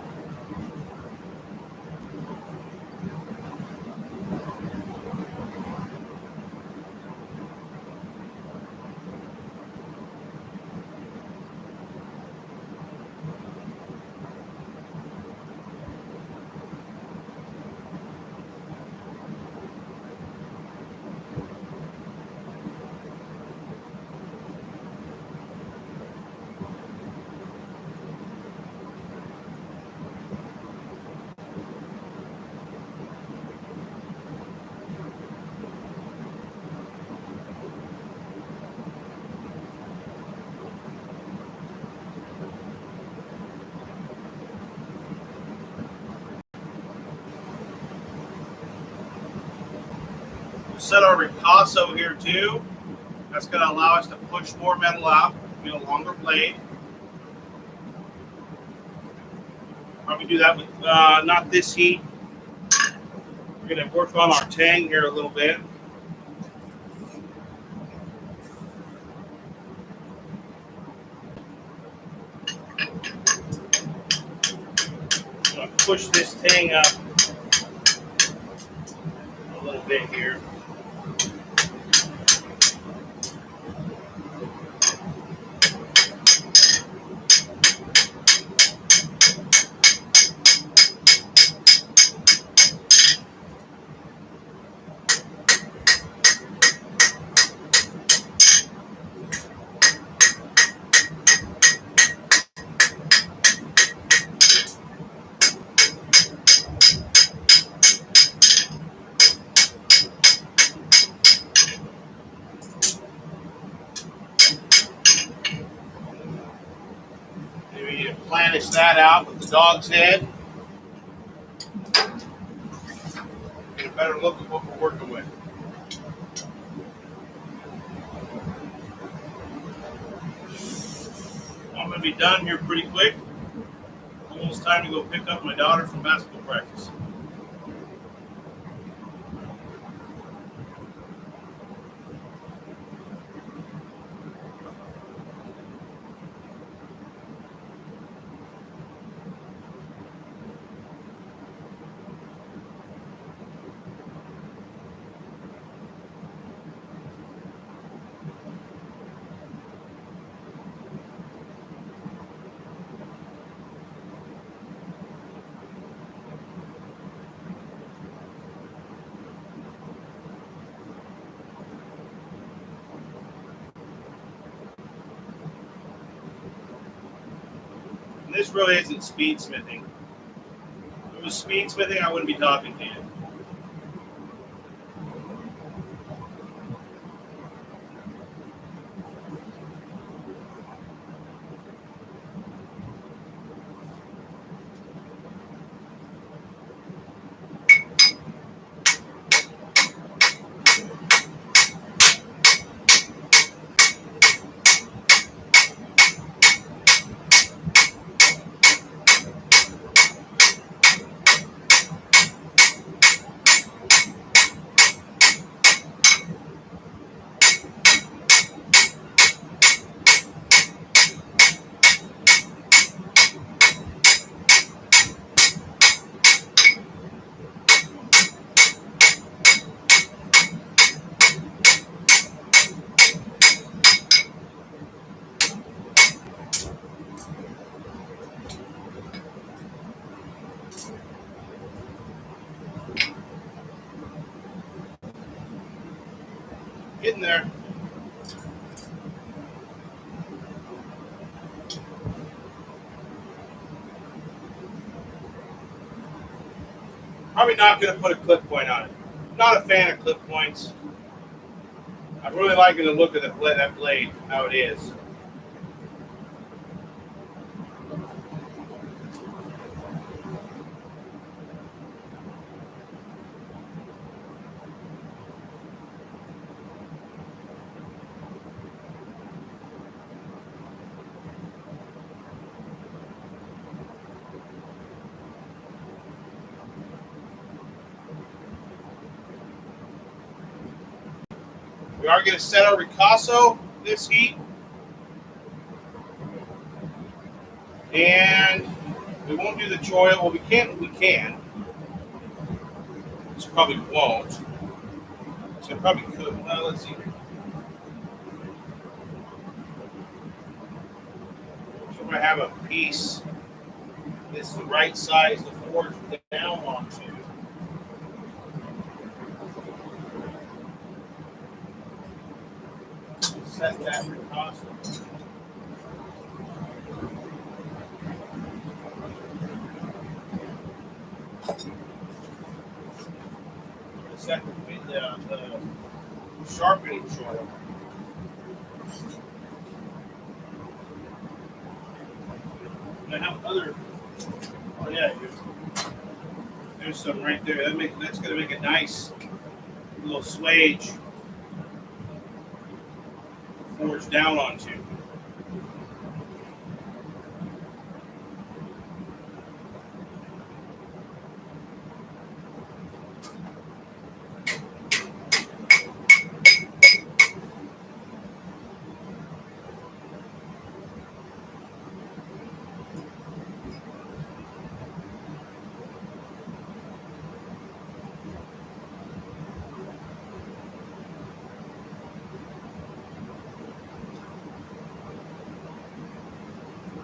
A: Set our ripasso here too. That's going to allow us to push more metal out, get a longer blade. Probably do that with not this heat. We're going to work on our tang here a little bit. I'm going to push this tang up a little bit here. Maybe planish that out with the dog's head. Get a better look at what we're working with. I'm going to be done here pretty quick. It's time to go pick up my daughter from basketball practice. And this really isn't speedsmithing. If it was speedsmithing, I wouldn't be talking to you. Getting there. Probably not going to put a clip point on it. Not a fan of clip points. I'm really liking the look of that blade, how it is. We are going to set our ricasso this heat. And we won't do the choil. Well, we can. This probably won't. So it probably could. Let's see. So I have a piece that's the right size to forge down onto. Set that ricasso. Set the sharpening choil. And I have other. Oh yeah, there's some right there. That's going to make a nice little swage forge down onto.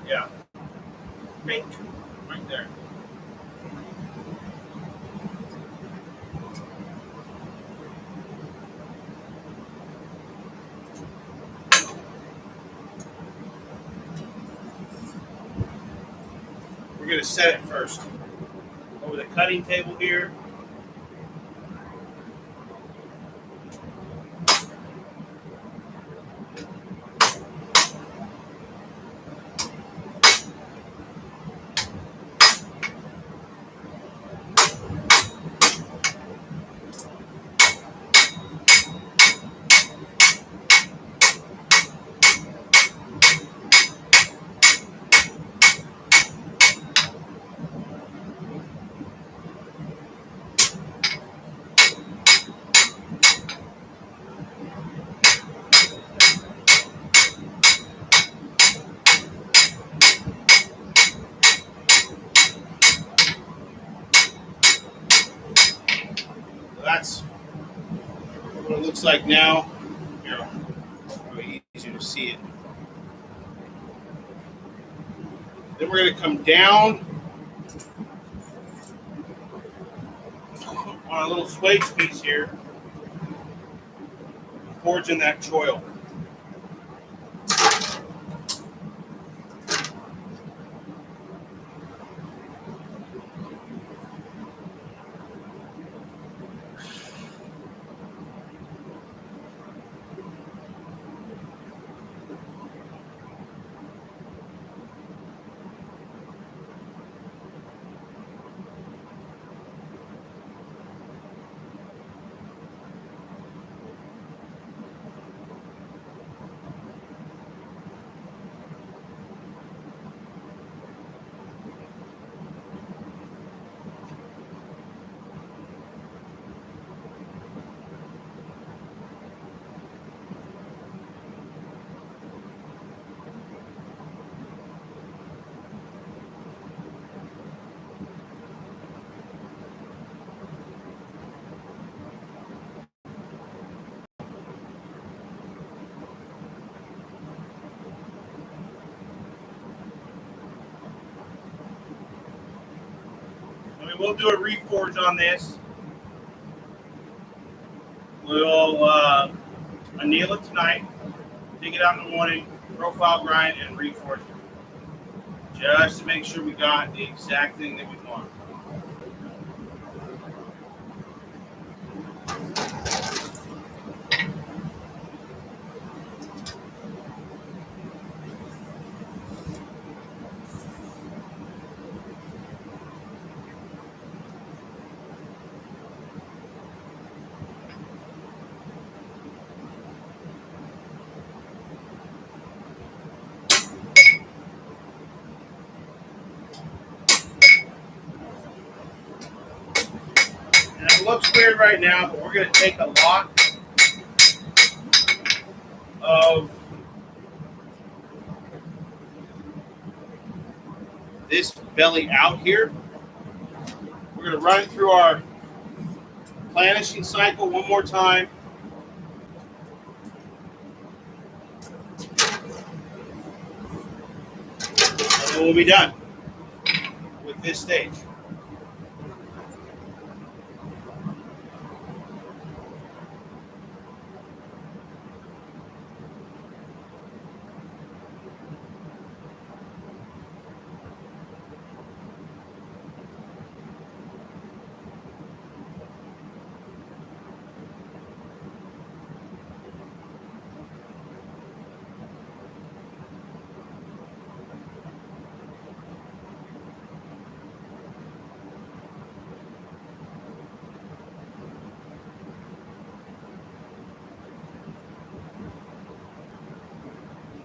A: Yeah. Pink. Right there. We're going to set it first. Over the cutting table here. looks like now. Here, probably easier to see it. Then we're going to come down on a little swage piece here, forging that choil. I mean, we'll do a reforge on this. We'll anneal it tonight, take it out in the morning, profile grind, and reforge it. Just to make sure we got the exact thing that we want. And it looks weird right now, but we're going to take a lot of this belly out here. We're going to run it through our planishing cycle one more time. And then we'll be done with this stage.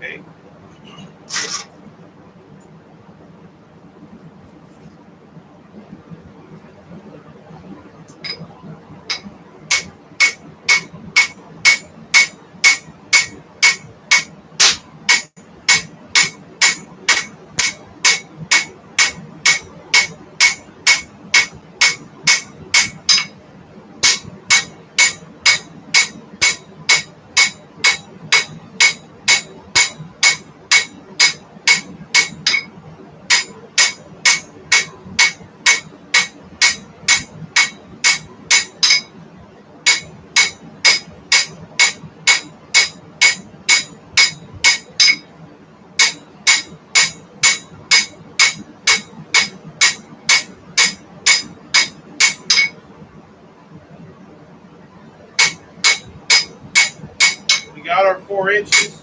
A: Okay. We got our 4 inches.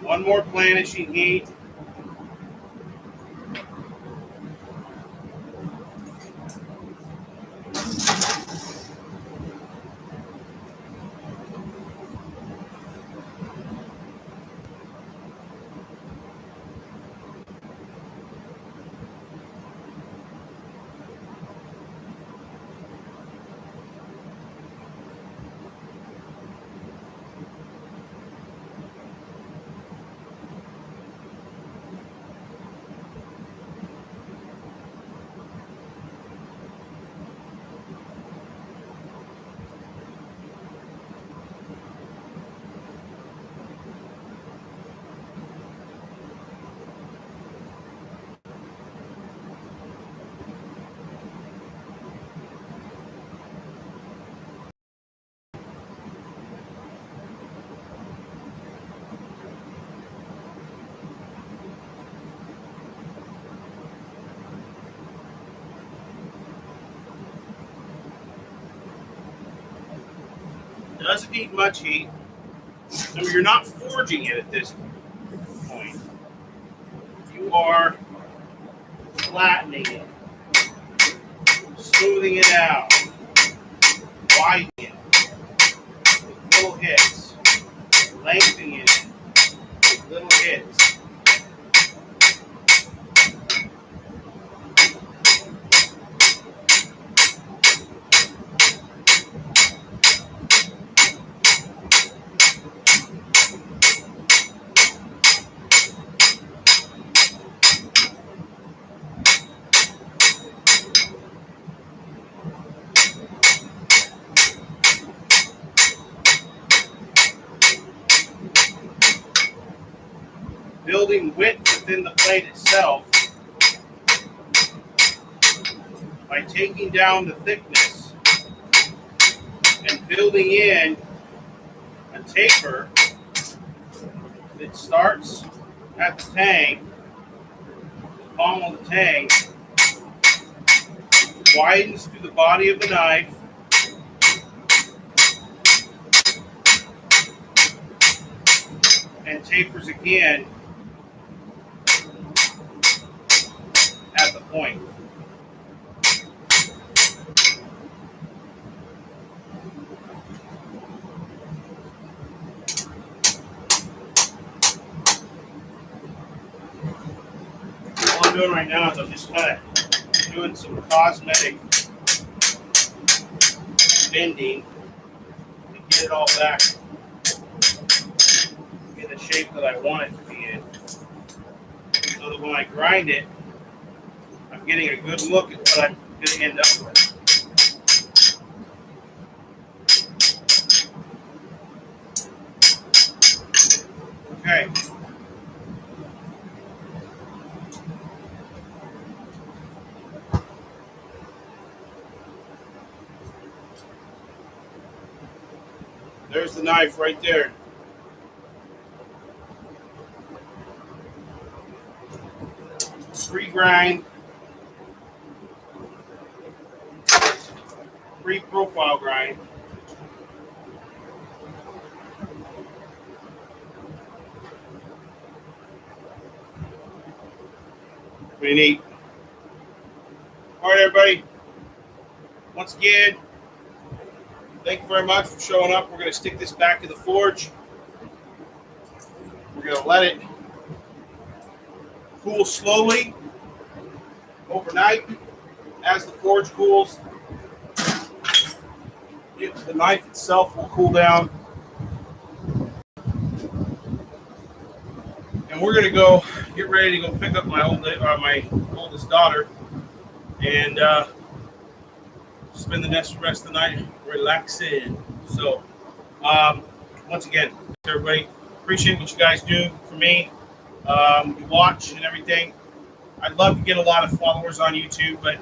A: One more planishing heat. Doesn't need much heat. I mean, you're not forging it at this point. You are flattening it, smoothing it out, widening it, little hits, lengthening it, little hits. Building width within the plate itself by taking down the thickness and building in a taper that starts at the tang, the palm of the tang, widens through the body of the knife, and tapers again at the point. All I'm doing right now is I'm just kind of doing some cosmetic bending to get it all back in the shape that I want it to be in, so that when I grind it, I'm getting a good look at what I'm going to end up with. Okay. There's the knife right there. Pre-grind, pre-profile grind. Pretty neat. All right, everybody. Once again, thank you very much for showing up. We're going to stick this back to the forge. We're going to let it cool slowly overnight. As the forge cools, the knife itself will cool down. And we're going to go get ready to go pick up my oldest daughter and spend the rest of the night relaxing. So, once again, everybody, appreciate what you guys do for me. You watch and everything. I'd love to get a lot of followers on YouTube, but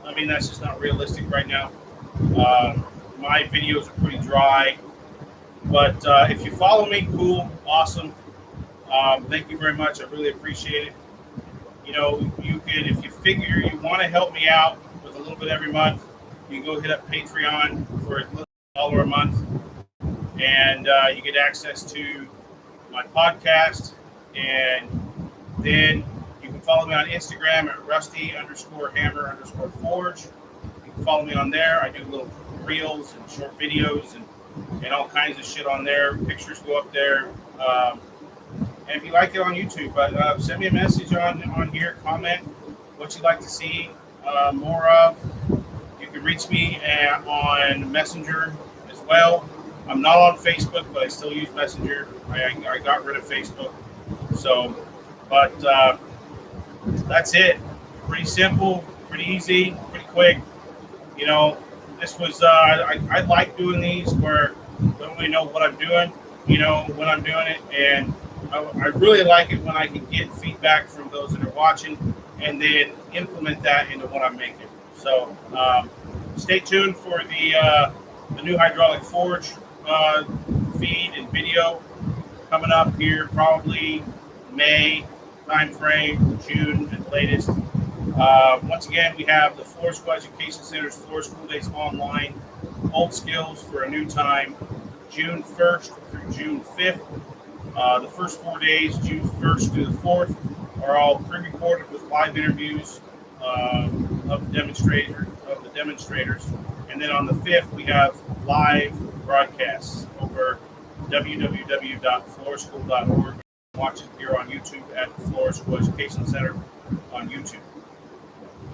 A: I mean, that's just not realistic right now. My videos are pretty dry, but if you follow me, cool, awesome. Thank you very much. I really appreciate it. You know, you can, if you figure you want to help me out with a little bit every month, you can go hit up Patreon for a little $1 a month, and you get access to my podcast. And then you can follow me on Instagram at Rusty_Hammer_Forge. You can follow me on there. I do little reels and short videos and all kinds of shit on there. Pictures go up there. And if you like it on YouTube, send me a message on here. Comment what you'd like to see more of. You can reach me on Messenger as well. I'm not on Facebook, but I still use Messenger. I got rid of Facebook. So, but that's it. Pretty simple, pretty easy, pretty quick. You know, this was, I like doing these where I don't really know what I'm doing, you know, when I'm doing it. And I really like it when I can get feedback from those that are watching and then implement that into what I'm making. So stay tuned for the new hydraulic forge feed and video coming up here, probably May timeframe, June at the latest. Once again, we have the Floor School Education Center's Floor School Days online, old skills for a new time. June 1st through June 5th. The first 4 days, June 1st through the 4th, are all pre-recorded with live interviews of the demonstrators. And then on the 5th, we have live broadcasts over www.florischool.org. Watch it here on YouTube at the Florida School Education Center on YouTube.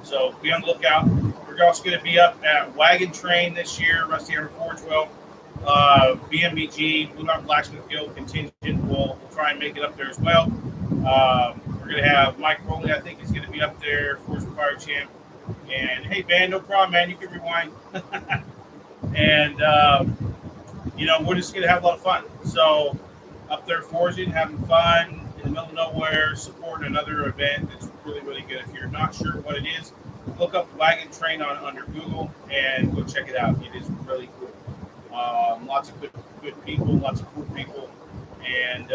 A: So be on the lookout. We're also going to be up at Wagon Train this year, Rusty Hammer Forgewell. BMBG, Blue Mountain Blacksmith Guild contingent. We'll try and make it up there as well. We're going to have Mike Rowley, I think, is going to be up there, Forge and Fire Champ. And hey, man, no problem, man. You can rewind. And, we're just going to have a lot of fun. So up there forging, having fun in the middle of nowhere, supporting another event that's really, really good. If you're not sure what it is, look up Wagon Train under Google and go check it out. It is really cool. Lots of good people, lots of cool people. And,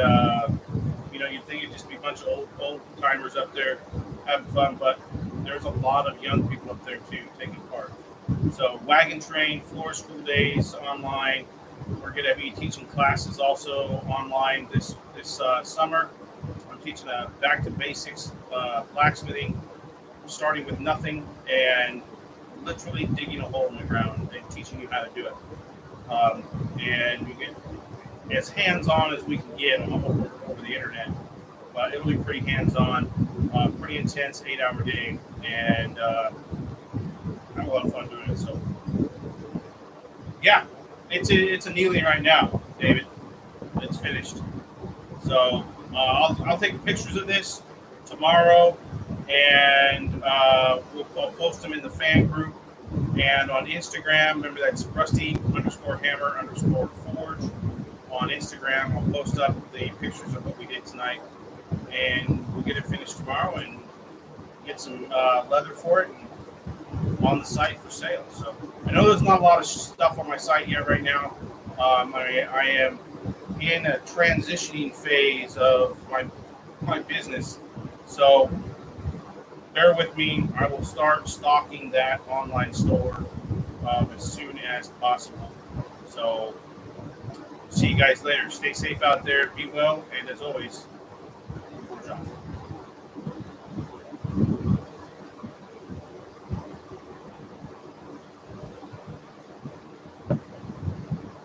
A: you'd think it'd just be a bunch of old timers up there having fun, but there's a lot of young people up there too taking part. So Wagon Train, Florida School Days online. We're going to be teaching classes also online this summer. I'm teaching a back to basics blacksmithing, starting with nothing and literally digging a hole in the ground and teaching you how to do it. And we get as hands-on as we can get over the internet. But it'll be pretty hands-on, pretty intense, 8-hour day, and I have a lot of fun doing it. So, yeah, it's a annealing right now, David. It's finished. So I'll take pictures of this tomorrow, and we'll post them in the fan group and on Instagram. Remember, that's Rusty_Hammer_Forge on Instagram. I'll post up the pictures of what we did tonight, and we'll get it finished tomorrow and get some leather for it and on the site for sale. So I know there's not a lot of stuff on my site yet right now. I am in a transitioning phase of my business, so bear with me. I will start stocking that online store as soon as possible. So see you guys later. Stay safe out there. Be well, and as always,